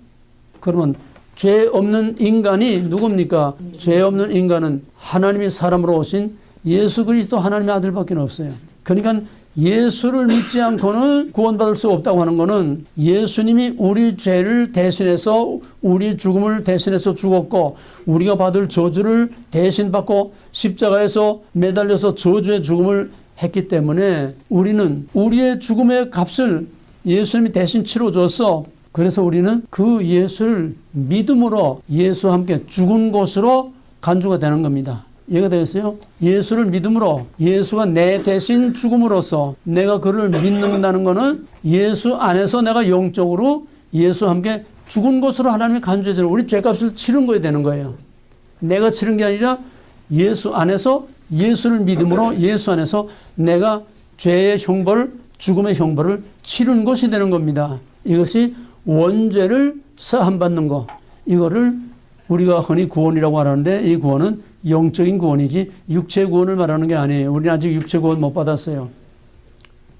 그러면 죄 없는 인간이 누굽니까? 죄 없는 인간은 하나님이 사람으로 오신 예수 그리스도 하나님의 아들밖에 없어요. 그러니까 예수를 믿지 않고는 구원받을 수 없다고 하는 것은 예수님이 우리 죄를 대신해서 우리 죽음을 대신해서 죽었고 우리가 받을 저주를 대신 받고 십자가에서 매달려서 저주의 죽음을 했기 때문에 우리는 우리의 죽음의 값을 예수님이 대신 치러줘서 그래서 우리는 그 예수를 믿음으로 예수와 함께 죽은 곳으로 간주가 되는 겁니다. 이해가 되겠어요? 예수를 믿음으로 예수가 내 대신 죽음으로써 내가 그를 믿는다는 것은 예수 안에서 내가 영적으로 예수와 함께 죽은 곳으로 하나님이 간주해서 우리 죄값을 치른 거야 되는 거예요. 내가 치른 게 아니라 예수 안에서 예수를 믿음으로 예수 안에서 내가 죄의 형벌을 죽음의 형벌을 치른 것이 되는 겁니다. 이것이 원죄를 사함받는 것. 이거를 우리가 흔히 구원이라고 하는데 이 구원은 영적인 구원이지 육체 구원을 말하는 게 아니에요. 우리는 아직 육체 구원 못 받았어요.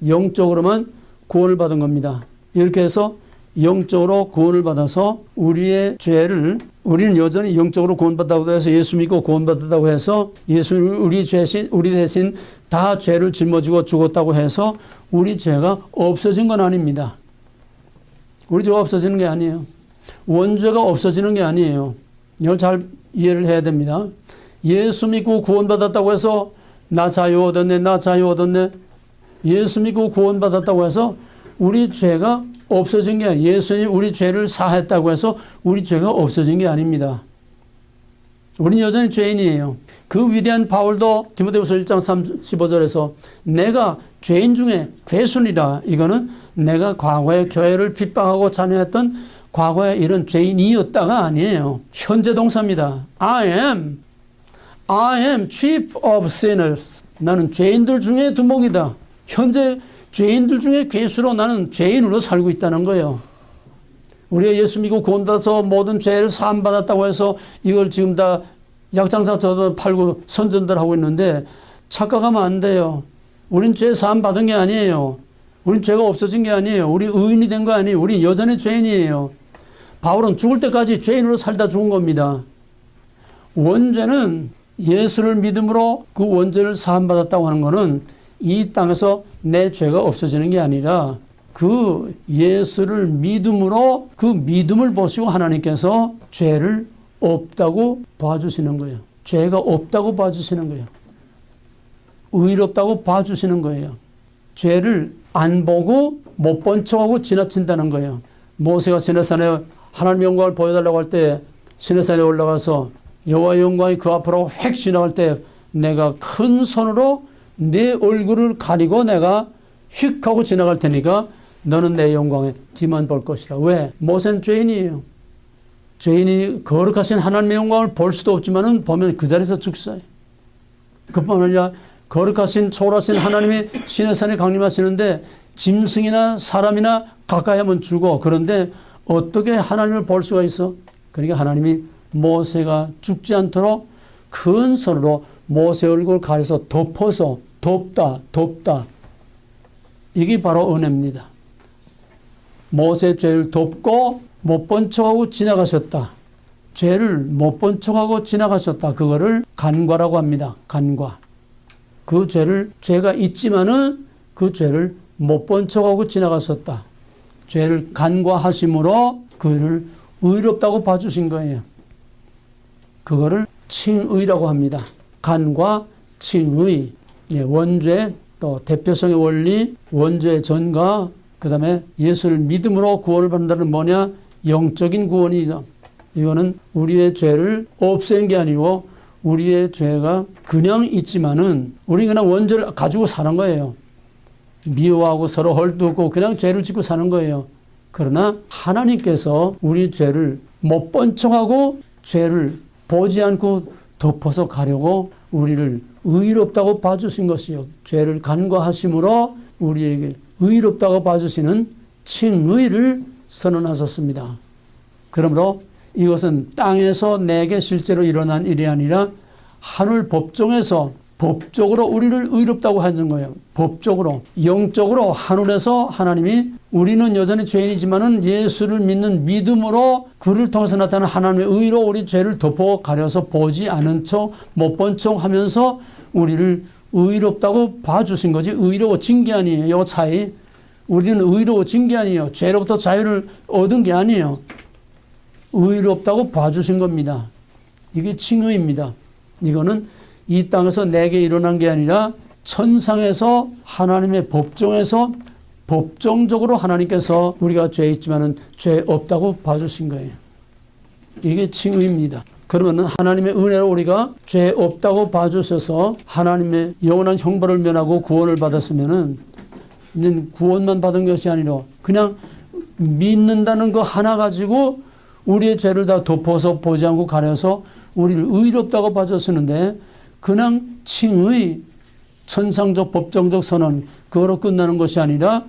영적으로만 구원을 받은 겁니다. 이렇게 해서 영적으로 구원을 받아서 우리의 죄를 우리는 여전히 영적으로 구원받았다고 해서 예수 믿고 구원받았다고 해서 예수는 우리 대신 다 죄를 짊어지고 죽었다고 해서 우리 죄가 없어진 건 아닙니다. 우리 죄가 없어지는 게 아니에요. 원죄가 없어지는 게 아니에요. 이걸 잘 이해를 해야 됩니다. 예수 믿고 구원받았다고 해서 나 자유 얻었네, 나 자유 얻었네. 예수 믿고 구원받았다고 해서 우리 죄가 없어진 게 아니에요. 예수님이 우리 죄를 사했다고 해서 우리 죄가 없어진 게 아닙니다. 우리는 여전히 죄인이에요. 그 위대한 바울도 디모데후서 1장 15절에서 내가 죄인 중에 괴순이라. 이거는 내가 과거에 교회를 핍박하고 잔해했던 과거에 이런 죄인이었다가 아니에요. 현재 동사입니다. I am chief of sinners. 나는 죄인들 중에 두목이다. 현재 죄인들 중에 괴수로 나는 죄인으로 살고 있다는 거예요. 우리가 예수 믿고 구원받아서 모든 죄를 사함받았다고 해서 이걸 지금 다 약장사 저도 팔고 선전들 하고 있는데 착각하면 안 돼요. 우린 죄 사함 받은 게 아니에요. 우린 죄가 없어진 게 아니에요. 우리 의인이 된 거 아니에요. 우리 여전히 죄인이에요. 바울은 죽을 때까지 죄인으로 살다 죽은 겁니다. 원죄는 예수를 믿음으로 그 원죄를 사함받았다고 하는 것은 이 땅에서 내 죄가 없어지는 게 아니라 그 예수를 믿음으로 그 믿음을 보시고 하나님께서 죄를 없다고 봐주시는 거예요. 죄가 없다고 봐주시는 거예요. 의롭다고 봐주시는 거예요. 죄를 안 보고 못 본 척하고 지나친다는 거예요. 모세가 시내산에 하나님의 영광을 보여달라고 할 때 시내산에 올라가서 여호와의 영광이 그 앞으로 휙 지나갈 때 내가 큰 손으로 내 얼굴을 가리고 내가 휙 하고 지나갈 테니까 너는 내 영광에 뒤만 볼 것이다. 왜? 모세는 죄인이에요. 죄인이 거룩하신 하나님의 영광을 볼 수도 없지만은 보면 그 자리에서 죽어요. 그뿐만 아니라 거룩하신 초월하신 하나님이 시내산에 강림하시는데 짐승이나 사람이나 가까이 하면 죽어. 그런데 어떻게 하나님을 볼 수가 있어? 그러니까 하나님이 모세가 죽지 않도록 큰 손으로 모세 얼굴을 가려서 덮어서 덮다. 이게 바로 은혜입니다. 모세의 죄를 덮고 못 본 척하고 지나가셨다. 죄를 못 본 척하고 지나가셨다. 그거를 간과라고 합니다. 간과. 그 죄가 있지만은 그 죄를 못 본 척하고 지나갔었다. 죄를 간과하심으로 그를 의롭다고 봐주신 거예요. 그거를 칭의라고 합니다. 간과 칭의. 원죄, 또 대표성의 원리, 원죄의 전가, 그 다음에 예수를 믿음으로 구원을 받는다는 뭐냐? 영적인 구원이다. 이거는 우리의 죄를 없앤 게 아니고 우리의 죄가 그냥 있지만은 우리 그냥 원죄를 가지고 사는 거예요. 미워하고 서로 헐뜯고 그냥 죄를 짓고 사는 거예요. 그러나 하나님께서 우리 죄를 못 본 척하고 죄를 보지 않고 덮어서 가려고 우리를 의롭다고 봐주신 것이요. 죄를 간과하심으로 우리에게 의롭다고 봐주시는 칭의를 선언하셨습니다. 그러므로 이것은 땅에서 내게 실제로 일어난 일이 아니라 하늘 법정에서 법적으로 우리를 의롭다고 하는 거예요. 법적으로, 영적으로 하늘에서 하나님이 우리는 여전히 죄인이지만은 예수를 믿는 믿음으로 그를 통해서 나타나는 하나님의 의로 우리 죄를 덮어 가려서 보지 않은 척, 못 본 척 하면서 우리를 의롭다고 봐주신 거지. 의로워진 게 아니에요. 이 차이. 우리는 의로워진 게 아니에요. 죄로부터 자유를 얻은 게 아니에요. 의롭다고 봐주신 겁니다. 이게 칭의입니다. 이거는 이 땅에서 내게 일어난 게 아니라 천상에서 하나님의 법정에서 법정적으로 하나님께서 우리가 죄 있지만은 죄 없다고 봐주신 거예요. 이게 칭의입니다. 그러면 하나님의 은혜로 우리가 죄 없다고 봐주셔서 하나님의 영원한 형벌을 면하고 구원을 받았으면은 구원만 받은 것이 아니라 그냥 믿는다는 거 하나 가지고 우리의 죄를 다 덮어서 보지 않고 가려서 우리를 의롭다고 봐줬었는데 그냥 칭의 천상적 법정적 선언 그거로 끝나는 것이 아니라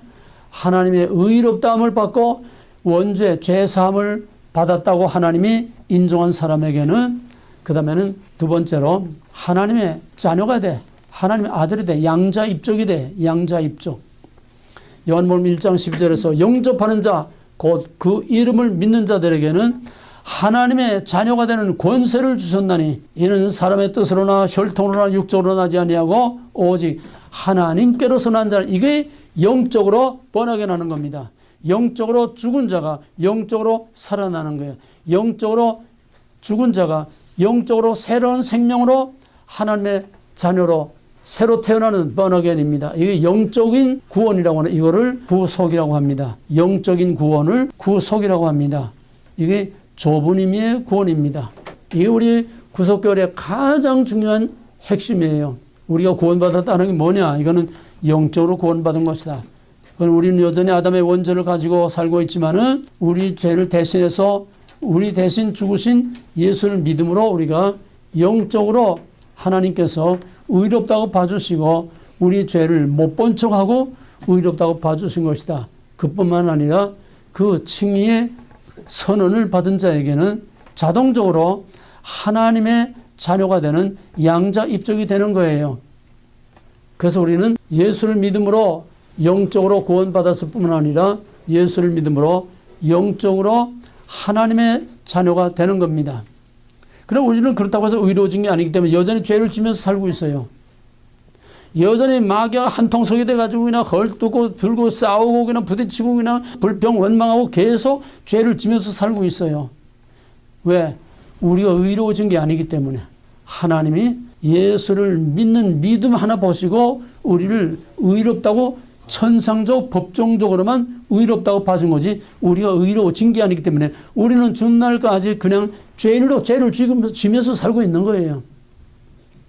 하나님의 의롭다함을 받고 원죄 죄사함을 받았다고 하나님이 인정한 사람에게는 그 다음에는 두 번째로 하나님의 자녀가 돼. 하나님의 아들이 돼. 양자 입족이 돼. 양자 입족. 요한복음 1장 12절에서 영접하는 자 곧 그 이름을 믿는 자들에게는 하나님의 자녀가 되는 권세를 주셨나니 이는 사람의 뜻으로나 혈통으로나 육적으로 나지 아니하고 오직 하나님께로서 난 자. 이게 영적으로 번하게 나는 겁니다. 영적으로 죽은 자가 영적으로 살아나는 거예요. 영적으로 죽은 자가 영적으로 새로운 생명으로 하나님의 자녀로 새로 태어나는 번어겐입니다. 이게 영적인 구원이라고 하는 이거를 구속이라고 합니다. 영적인 구원을 구속이라고 합니다. 이게 좁은 의미의 구원입니다. 이게 우리 구속교리의 가장 중요한 핵심이에요. 우리가 구원받았다는 게 뭐냐? 이거는 영적으로 구원받은 것이다. 그건 우리는 여전히 아담의 원죄를 가지고 살고 있지만은 우리 죄를 대신해서 우리 대신 죽으신 예수를 믿음으로 우리가 영적으로 하나님께서 의롭다고 봐주시고 우리 죄를 못 본 척하고 의롭다고 봐주신 것이다. 그뿐만 아니라 그 칭의의 선언을 받은 자에게는 자동적으로 하나님의 자녀가 되는 양자 입족이 되는 거예요. 그래서 우리는 예수를 믿음으로 영적으로 구원받았을 뿐만 아니라 예수를 믿음으로 영적으로 하나님의 자녀가 되는 겁니다. 그럼 우리는 그렇다고 해서 의로워진 게 아니기 때문에 여전히 죄를 지면서 살고 있어요. 여전히 마귀와 한통속이 돼가지고 그냥 헐뜯고 들고 싸우고 그냥 부딪히고 그냥 불평 원망하고 계속 죄를 지면서 살고 있어요. 왜? 우리가 의로워진 게 아니기 때문에. 하나님이 예수를 믿는 믿음 하나 보시고 우리를 의롭다고 천상적 법정적으로만 의롭다고 봐준 거지 우리가 의로워진 게 아니기 때문에 우리는 주날까지 그냥 죄를 지면서 살고 있는 거예요.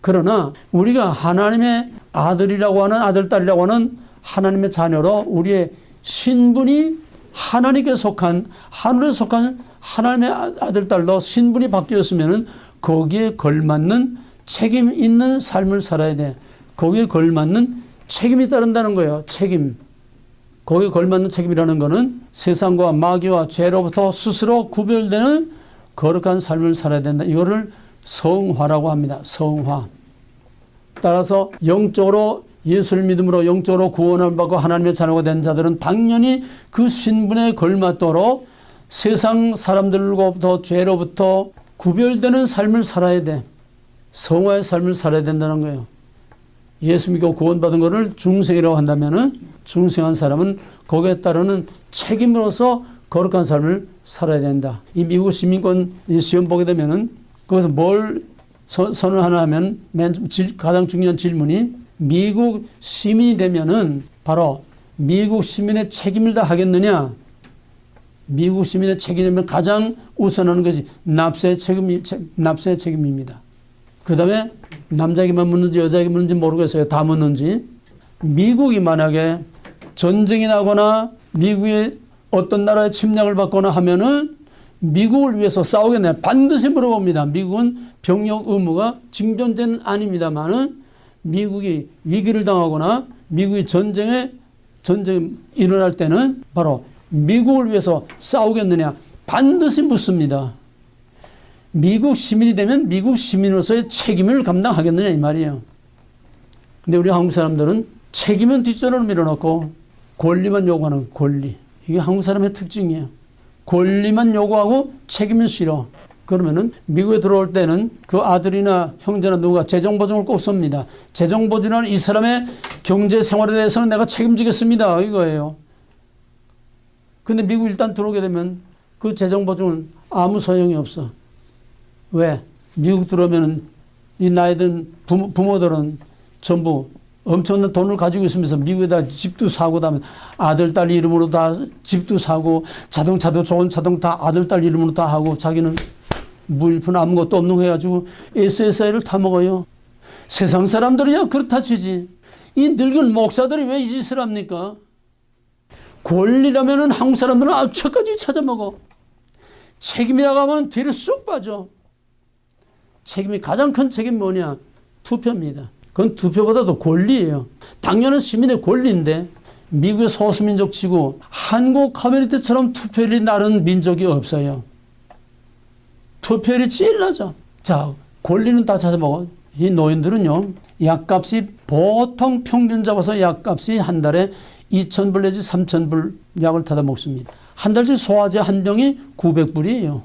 그러나 우리가 하나님의 아들이라고 하는 아들, 딸이라고 하는 하나님의 자녀로 우리의 신분이 하나님께 속한 하늘에 속한 하나님의 아들, 딸로 신분이 바뀌었으면 거기에 걸맞는 책임 있는 삶을 살아야 돼. 거기에 걸맞는 책임이 따른다는 거예요. 책임. 거기에 걸맞는 책임이라는 거는 세상과 마귀와 죄로부터 스스로 구별되는 거룩한 삶을 살아야 된다. 이거를 성화라고 합니다. 성화. 따라서 영적으로 예수를 믿음으로 영적으로 구원을 받고 하나님의 자녀가 된 자들은 당연히 그 신분에 걸맞도록 세상 사람들로부터 죄로부터 구별되는 삶을 살아야 돼. 성화의 삶을 살아야 된다는 거예요. 예수 믿고 구원받은 것을 중생이라고 한다면은 중생한 사람은 거기에 따르는 책임으로서 거룩한 삶을 살아야 된다. 이 미국 시민권 시험 보게 되면은 거기서 뭘 선언하나 하면 가장 중요한 질문이 미국 시민이 되면은 바로 미국 시민의 책임을 다 하겠느냐? 미국 시민의 책임이면 가장 우선하는 것이 납세의 책임입니다. 그 다음에 남자에게만 묻는지 여자에게 묻는지 모르겠어요. 다 묻는지. 미국이 만약에 전쟁이 나거나 미국의 어떤 나라의 침략을 받거나 하면은 미국을 위해서 싸우겠냐 반드시 물어봅니다. 미국은 병역 의무가 징병제는 아닙니다만은 미국이 위기를 당하거나 미국이 전쟁이 일어날 때는 바로 미국을 위해서 싸우겠느냐 반드시 묻습니다. 미국 시민이 되면 미국 시민으로서의 책임을 감당하겠느냐 이 말이에요. 근데 우리 한국 사람들은 책임은 뒷전으로 밀어놓고 권리만 요구하는 권리. 이게 한국 사람의 특징이에요. 권리만 요구하고 책임은 싫어. 그러면은 미국에 들어올 때는 그 아들이나 형제나 누가 재정보증을 꼭 씁니다. 재정보증은 이 사람의 경제 생활에 대해서는 내가 책임지겠습니다. 이거예요. 근데 미국 일단 들어오게 되면 그 재정보증은 아무 소용이 없어. 왜? 미국 들어오면 이 나이 든 부모들은 전부 엄청난 돈을 가지고 있으면서 미국에다 집도 사고 다면 아들, 딸 이름으로 다 집도 사고 자동차도 좋은 자동 다 아들, 딸 이름으로 다 하고 자기는 무일푼 아무것도 없는 거 해가지고 SSI를 타먹어요. 세상 사람들이야 그렇다 치지. 이 늙은 목사들이 왜 이 짓을 합니까? 권리라면은 한국 사람들은 악착까지 찾아먹어. 책임이라고 하면 뒤로 쑥 빠져. 책임이 가장 큰 책임 뭐냐? 투표입니다. 그건 투표보다도 권리예요. 당연한 시민의 권리인데 미국의 소수민족 치고 한국 커뮤니티처럼 투표율이 낮은 민족이 없어요. 투표율이 제일 낮아. 자, 권리는 다 찾아먹어. 이 노인들은요. 약값이 보통 평균 잡아서 약값이 한 달에 2,000불 내지 3,000불 약을 타다 먹습니다. 한 달치 소화제 한 병이 900불이에요.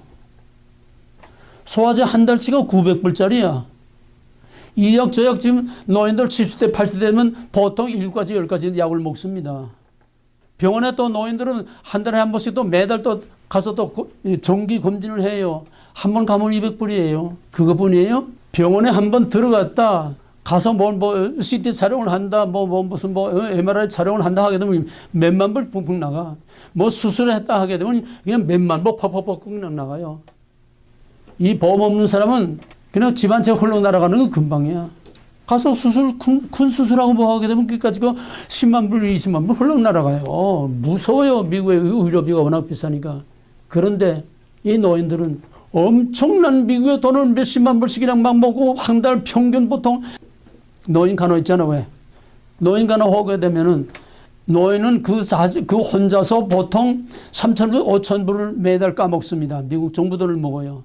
소화제 한 달치가 900불짜리야. 이 약, 저 약 지금 노인들 70대, 80대 되면 보통 7가지, 10가지 약을 먹습니다. 병원에 또 노인들은 한 달에 한 번씩 또 매달 또 가서 또 정기 검진을 해요. 한 번 가면 200불이에요. 그거뿐이에요? 병원에 한 번 들어갔다. 가서 뭐 CT 촬영을 한다. 무슨 MRI 촬영을 한다 하게 되면 몇만 불 붕붕 나가. 뭐 수술을 했다 하게 되면 그냥 몇만 불 퍽퍽퍽 그냥 나가요. 이 보험 없는 사람은 그냥 집 한 채 홀로 날아가는 건 금방이야. 가서 큰 수술하고 뭐 하게 되면 그까지 10만 불, 20만 불 홀로 날아가요. 무서워요. 미국의 의료비가 워낙 비싸니까. 그런데 이 노인들은 엄청난 미국의 돈을 몇십만 불씩 그냥 막 먹고 한 달 평균 보통 노인 간호 있잖아. 왜? 노인 간호 하게 되면은 노인은 그 혼자서 보통 3,000불, 5,000불을 매달 까먹습니다. 미국 정부 돈을 먹어요.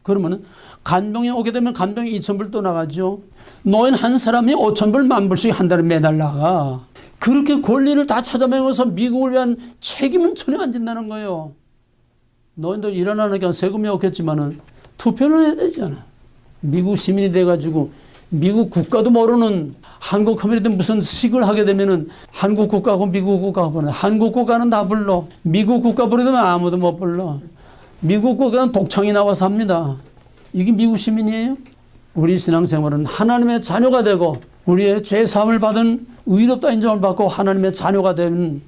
그러면 간병이 오게 되면 간병이 2,000불 또 나가죠. 노인 한 사람이 5,000불, 10,000불씩 한 달에 매달 나가. 그렇게 권리를 다 찾아매면서 미국을 위한 책임은 전혀 안 진다는 거예요. 노인들 일어나니까 세금이 없겠지만은 투표는 해야 되잖아. 미국 시민이 돼가지고 미국 국가도 모르는 한국 커뮤니티 무슨 식을 하게 되면은 한국 국가하고 미국 국가가 부르는 한국 국가는 다 불러. 미국 국가 부르면 아무도 못 불러. 미국 국가는 독창이 나와서 합니다. 이게 미국 시민이에요? 우리 신앙생활은 하나님의 자녀가 되고 우리의 죄사함을 받은 의롭다 인정을 받고 하나님의 자녀가 되면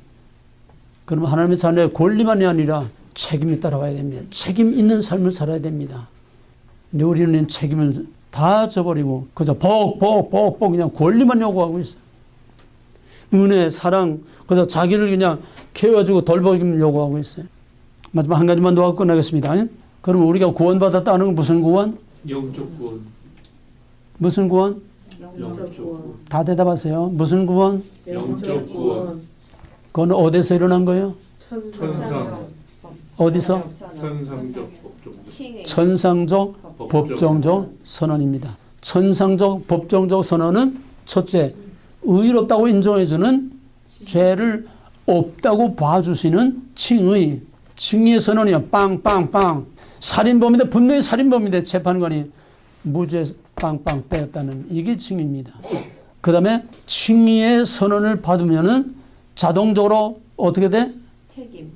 그러면 하나님의 자녀의 권리만이 아니라 책임이 따라와야 됩니다. 책임 있는 삶을 살아야 됩니다. 근데 우리는 책임을 다 져버리고 그저 복 그냥 권리만 요구하고 있어요. 은혜, 사랑, 그저 자기를 그냥 케어주고 돌보기만 요구하고 있어요. 마지막 한 가지만 더 하고 끝나겠습니다. 그럼 우리가 구원받았다는 건 무슨 구원? 영적 구원. 무슨 구원? 영적 구원. 다 대답하세요. 무슨 구원? 영적 구원. 그건 어디서 일어난 거예요? 천상. 어디서? 천상적 법적. 칭의. 천상적 법정적 선언입니다. 천상적 법정적 선언은 첫째, 의롭다고 인정해주는 죄를 없다고 봐주시는 칭의. 칭의의 선언이요. 빵빵빵. 살인범인데 분명히 살인범인데 재판관이 무죄 빵빵 빼었다는 이게 칭의입니다. 그 다음에 칭의의 선언을 받으면은 자동적으로 어떻게 돼? 책임.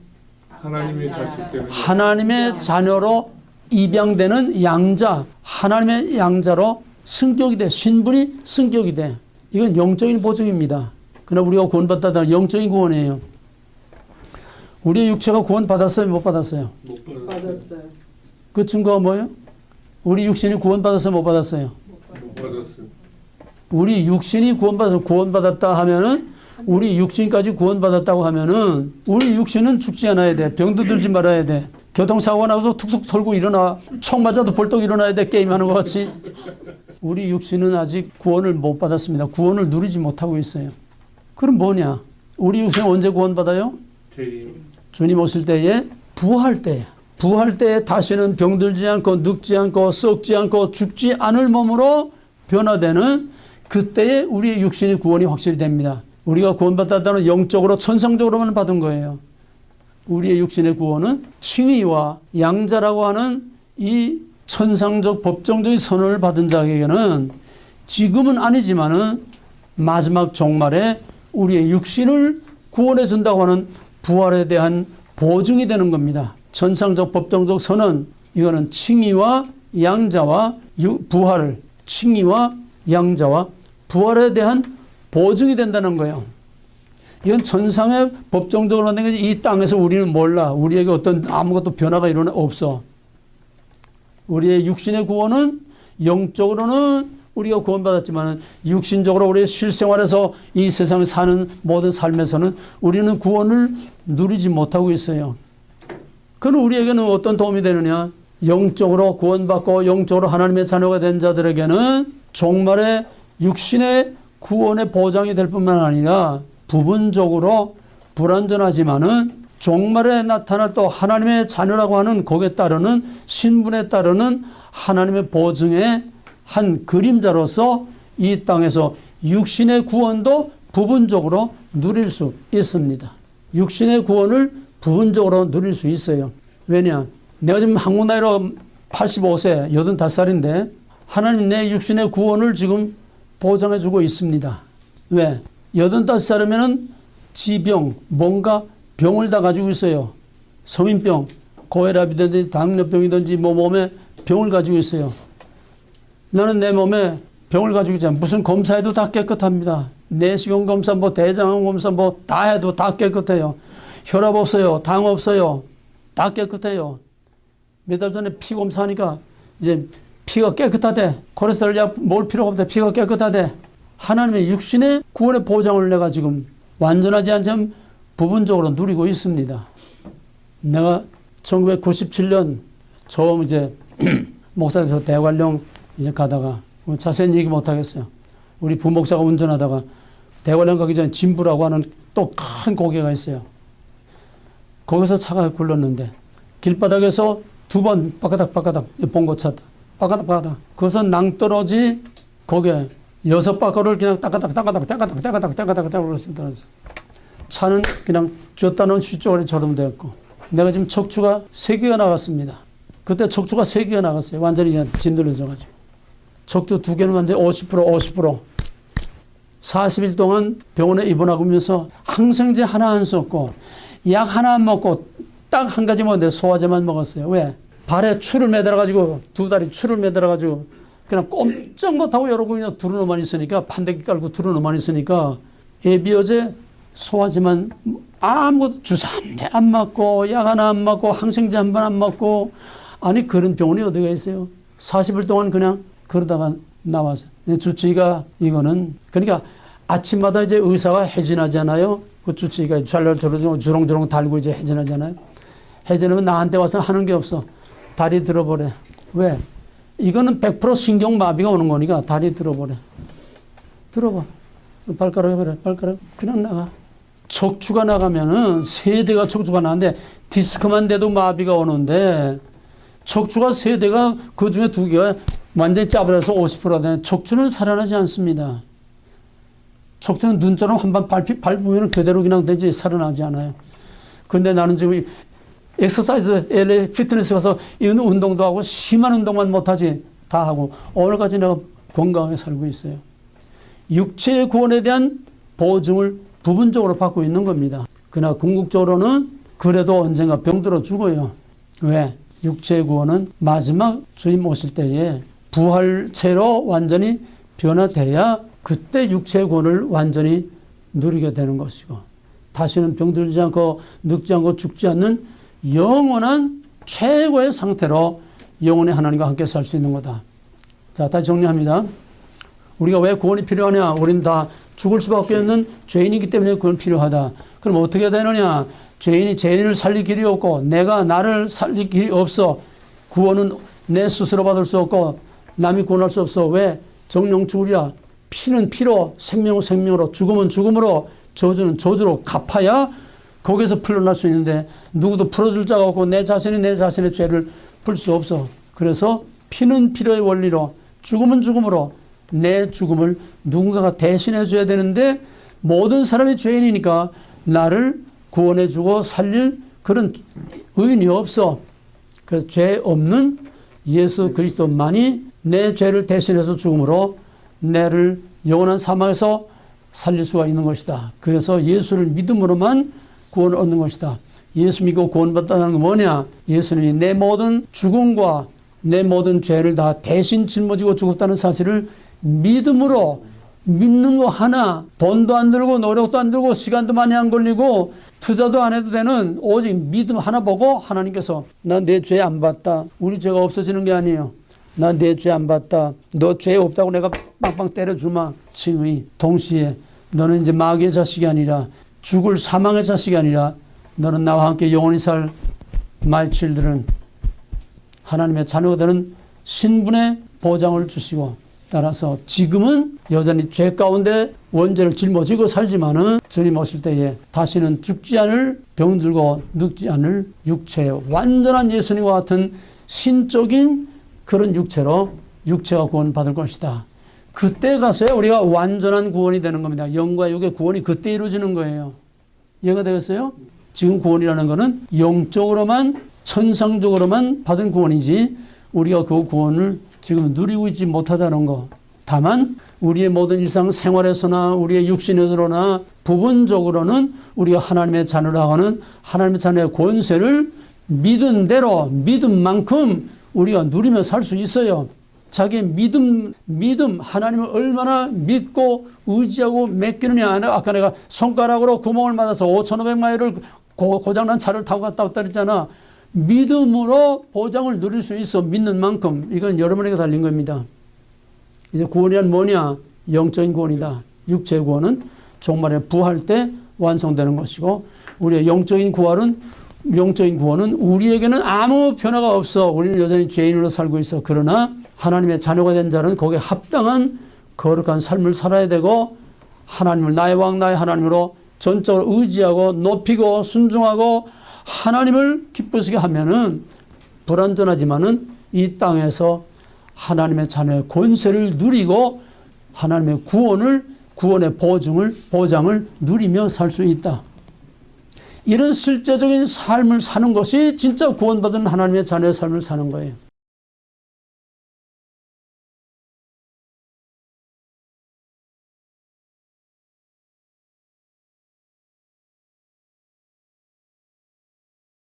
하나님의 자식 되는 하나님의 자녀로 입양되는 양자, 하나님의 양자로 승격이 돼. 신분이 승격이 돼. 이건 영적인 보증입니다. 그러나 우리가 구원받았다는 영적인 구원이에요. 우리의 육체가 구원받았어요? 못 받았어요? 못 받았어요. 그 증거가 뭐예요? 우리 육신이 구원받았어요? 못 받았어요? 못 받았어요. 우리 육신이 구원받았다 하면은 우리 육신까지 구원받았다고 하면은 우리 육신은 죽지 않아야 돼. 병도 들지 말아야 돼. 교통사고가 나서 툭툭 털고 일어나. 총 맞아도 벌떡 일어나야 돼. 게임하는 것 같이. 우리 육신은 아직 구원을 못 받았습니다. 구원을 누리지 못하고 있어요. 그럼 뭐냐? 우리 육신은 언제 구원받아요? 주님 오실 때에 부활 때. 부활 때에 다시는 병들지 않고 늙지 않고 썩지 않고 죽지 않을 몸으로 변화되는 그때에 우리의 육신의 구원이 확실히 됩니다. 우리가 구원받았다는 영적으로 천상적으로만 받은 거예요. 우리의 육신의 구원은 칭의와 양자라고 하는 이 천상적 법정적인 선언을 받은 자에게는 지금은 아니지만은 마지막 종말에 우리의 육신을 구원해 준다고 하는 부활에 대한 보증이 되는 겁니다. 천상적 법정적 선언, 이거는 칭의와 양자와 부활을, 칭의와 양자와 부활에 대한 보증이 된다는 거예요. 이건 천상의 법정적으로 만든 거지 이 땅에서 우리는 몰라. 우리에게 어떤 아무것도 변화가 없어. 우리의 육신의 구원은 영적으로는 우리가 구원받았지만 육신적으로 우리의 실생활에서 이 세상에 사는 모든 삶에서는 우리는 구원을 누리지 못하고 있어요. 그럼 우리에게는 어떤 도움이 되느냐? 영적으로 구원받고 영적으로 하나님의 자녀가 된 자들에게는 종말에 육신의 구원의 보장이 될 뿐만 아니라 부분적으로 불완전하지만은 종말에 나타날 또 하나님의 자녀라고 하는 거기에 따르는 신분에 따르는 하나님의 보증의 한 그림자로서 이 땅에서 육신의 구원도 부분적으로 누릴 수 있습니다. 육신의 구원을 부분적으로 누릴 수 있어요. 왜냐? 내가 지금 한국 나이로 85세, 85살인데 하나님 내 육신의 구원을 지금 보장해 주고 있습니다. 왜? 85살이면은 지병, 뭔가 병을 다 가지고 있어요. 성인병, 고혈압이든지 당뇨병이든지 몸에 병을 가지고 있어요. 나는 내 몸에 병을 가지고 있잖아. 무슨 검사해도 다 깨끗합니다. 내시경 검사, 대장암 검사 다 해도 다 깨끗해요. 혈압 없어요. 당 없어요. 다 깨끗해요. 몇 달 전에 피 검사하니까 이제 피가 깨끗하대. 콜레스테롤 약 먹을 필요가 없대. 피가 깨끗하대. 하나님의 육신의 구원의 보장을 내가 지금 완전하지 않지만 부분적으로 누리고 있습니다. 내가 1997년 처음 이제 목사에서 대관령 이제 가다가 자세히 얘기 못 하겠어요. 우리 부목사가 운전하다가 대관령 가기 전에 진부라고 하는 또 큰 고개가 있어요. 거기서 차가 굴렀는데 길바닥에서 두 번 바까닥 봉고 쳤다. 바까닥. 그래서 낭떠러지 거기에 6바퀴를 그냥 따가닥 떨어졌어. 차는 그냥 쥐었다 놓은 쥐쪽으로 저름되었고, 내가 지금 척추가 3개가 나갔습니다. 그때 척추가 3개가 나갔어요. 완전히 그냥 짓눌려져가지고. 척추 2개는 완전히 50%. 40일 동안 병원에 입원하면서 항생제 하나 안 썼고, 약 하나 안 먹고, 딱 한 가지 먹었는데 소화제만 먹었어요. 왜? 발에 추를 매달아가지고, 2다리 추를 매달아가지고, 그냥 꼼짝 못하고 여러 그냥 두루노만 있으니까, 판대기 깔고 두루노만 있으니까, 예비어제 소화제만 아무것도 주사 한 대 안 맞고, 약 하나 안 맞고, 항생제 한 번 안 맞고, 아니, 그런 병원이 어디가 있어요? 40일 동안 그냥 그러다가 나와서. 주치의가 이거는, 그러니까 아침마다 이제 의사가 해진하잖아요. 그 주치의가 주렁주렁 달고 이제 해진하잖아요. 해진하면 나한테 와서 하는 게 없어. 다리 들어버려. 왜? 이거는 100% 신경마비가 오는 거니까 다리 들어버려. 들어봐. 발가락 해버려. 발가락. 그냥 나가. 척추가 나가면은 3대가 척추가 나는데 디스크만 돼도 마비가 오는데 척추가 3대가 그 중에 2개가 완전히 짜버려서 50%가 되는 척추는 살아나지 않습니다. 척추는 눈처럼 한 번 밟으면 그대로 그냥 되지 살아나지 않아요. 그런데 나는 지금 엑서사이즈, LA 피트니스 가서 이런 운동도 하고 심한 운동만 못하지 다 하고 오늘까지 내가 건강하게 살고 있어요. 육체의 구원에 대한 보증을 부분적으로 받고 있는 겁니다. 그러나 궁극적으로는 그래도 언젠가 병들어 죽어요. 왜? 육체의 구원은 마지막 주님 오실 때에 부활체로 완전히 변화돼야 그때 육체의 구원을 완전히 누리게 되는 것이고 다시는 병들지 않고 늙지 않고 죽지 않는 영원한 최고의 상태로 영원히 하나님과 함께 살 수 있는 거다. 자, 다시 정리합니다. 우리가 왜 구원이 필요하냐? 우리는 다 죽을 수밖에 없는 죄인이기 때문에 구원이 필요하다. 그럼 어떻게 되느냐? 죄인이 죄인을 살릴 길이 없고 내가 나를 살릴 길이 없어. 구원은 내 스스로 받을 수 없고 남이 구원할 수 없어. 왜? 정령 죽으랴. 피는 피로, 생명은 생명으로, 죽음은 죽음으로, 저주는 저주로 갚아야 거기서 풀려날 수 있는데 누구도 풀어줄 자가 없고 내 자신이 내 자신의 죄를 풀 수 없어. 그래서 피는 피로의 원리로, 죽음은 죽음으로 내 죽음을 누군가가 대신해 줘야 되는데 모든 사람이 죄인이니까 나를 구원해 주고 살릴 그런 의인이 없어. 그래서 죄 없는 예수 그리스도만이 내 죄를 대신해서 죽음으로 내를 영원한 사망에서 살릴 수가 있는 것이다. 그래서 예수를 믿음으로만 구원을 얻는 것이다. 예수 믿고 구원받다는 건 뭐냐? 예수님이 내 모든 죽음과 내 모든 죄를 다 대신 짊어지고 죽었다는 사실을 믿음으로 믿는 거 하나, 돈도 안 들고 노력도 안 들고 시간도 많이 안 걸리고 투자도 안 해도 되는 오직 믿음 하나 보고 하나님께서 나 내 죄 안 봤다. 우리 죄가 없어지는 게 아니에요. 나 내 죄 안 봤다. 너 죄 없다고 내가 빵빵 때려주마. 칭의. 동시에 너는 이제 마귀의 자식이 아니라 죽을 사망의 자식이 아니라 너는 나와 함께 영원히 살 my children 하나님의 자녀가 되는 신분의 보장을 주시고 따라서 지금은 여전히 죄 가운데 원죄를 짊어지고 살지만은 주님 오실 때에 다시는 죽지 않을 병들고 늙지 않을 육체 완전한 예수님과 같은 신적인 그런 육체로 육체가 구원받을 것이다. 그때 가서야 우리가 완전한 구원이 되는 겁니다. 영과 육의 구원이 그때 이루어지는 거예요. 이해가 되겠어요? 지금 구원이라는 것은 영적으로만 천상적으로만 받은 구원이지 우리가 그 구원을 지금 누리고 있지 못하다는 거. 다만 우리의 모든 일상생활에서나 우리의 육신에서나 부분적으로는 우리가 하나님의 자녀라 하는 하나님의 자녀의 권세를 믿은 대로 믿은 만큼 우리가 누리며 살 수 있어요. 자기 믿음 하나님을 얼마나 믿고 의지하고 맡기느냐. 아까 내가 손가락으로 구멍을 맞아서 5,500마일을 고장난 차를 타고 갔다 왔다 그랬잖아. 믿음으로 보장을 누릴 수 있어. 믿는 만큼. 이건 여러분에게 달린 겁니다. 이제 구원이란 뭐냐? 영적인 구원이다. 육체의 구원은 종말에 부활 때 완성되는 것이고 우리의 영적인 구원은 우리에게는 아무 변화가 없어. 우리는 여전히 죄인으로 살고 있어. 그러나 하나님의 자녀가 된 자는 거기에 합당한 거룩한 삶을 살아야 되고 하나님을 나의 왕 나의 하나님으로 전적으로 의지하고 높이고 순종하고 하나님을 기쁘시게 하면은 불완전하지만은 이 땅에서 하나님의 자녀의 권세를 누리고 하나님의 구원의 보장을 누리며 살 수 있다. 이런 실제적인 삶을 사는 것이 진짜 구원받은 하나님의 자녀의 삶을 사는 거예요.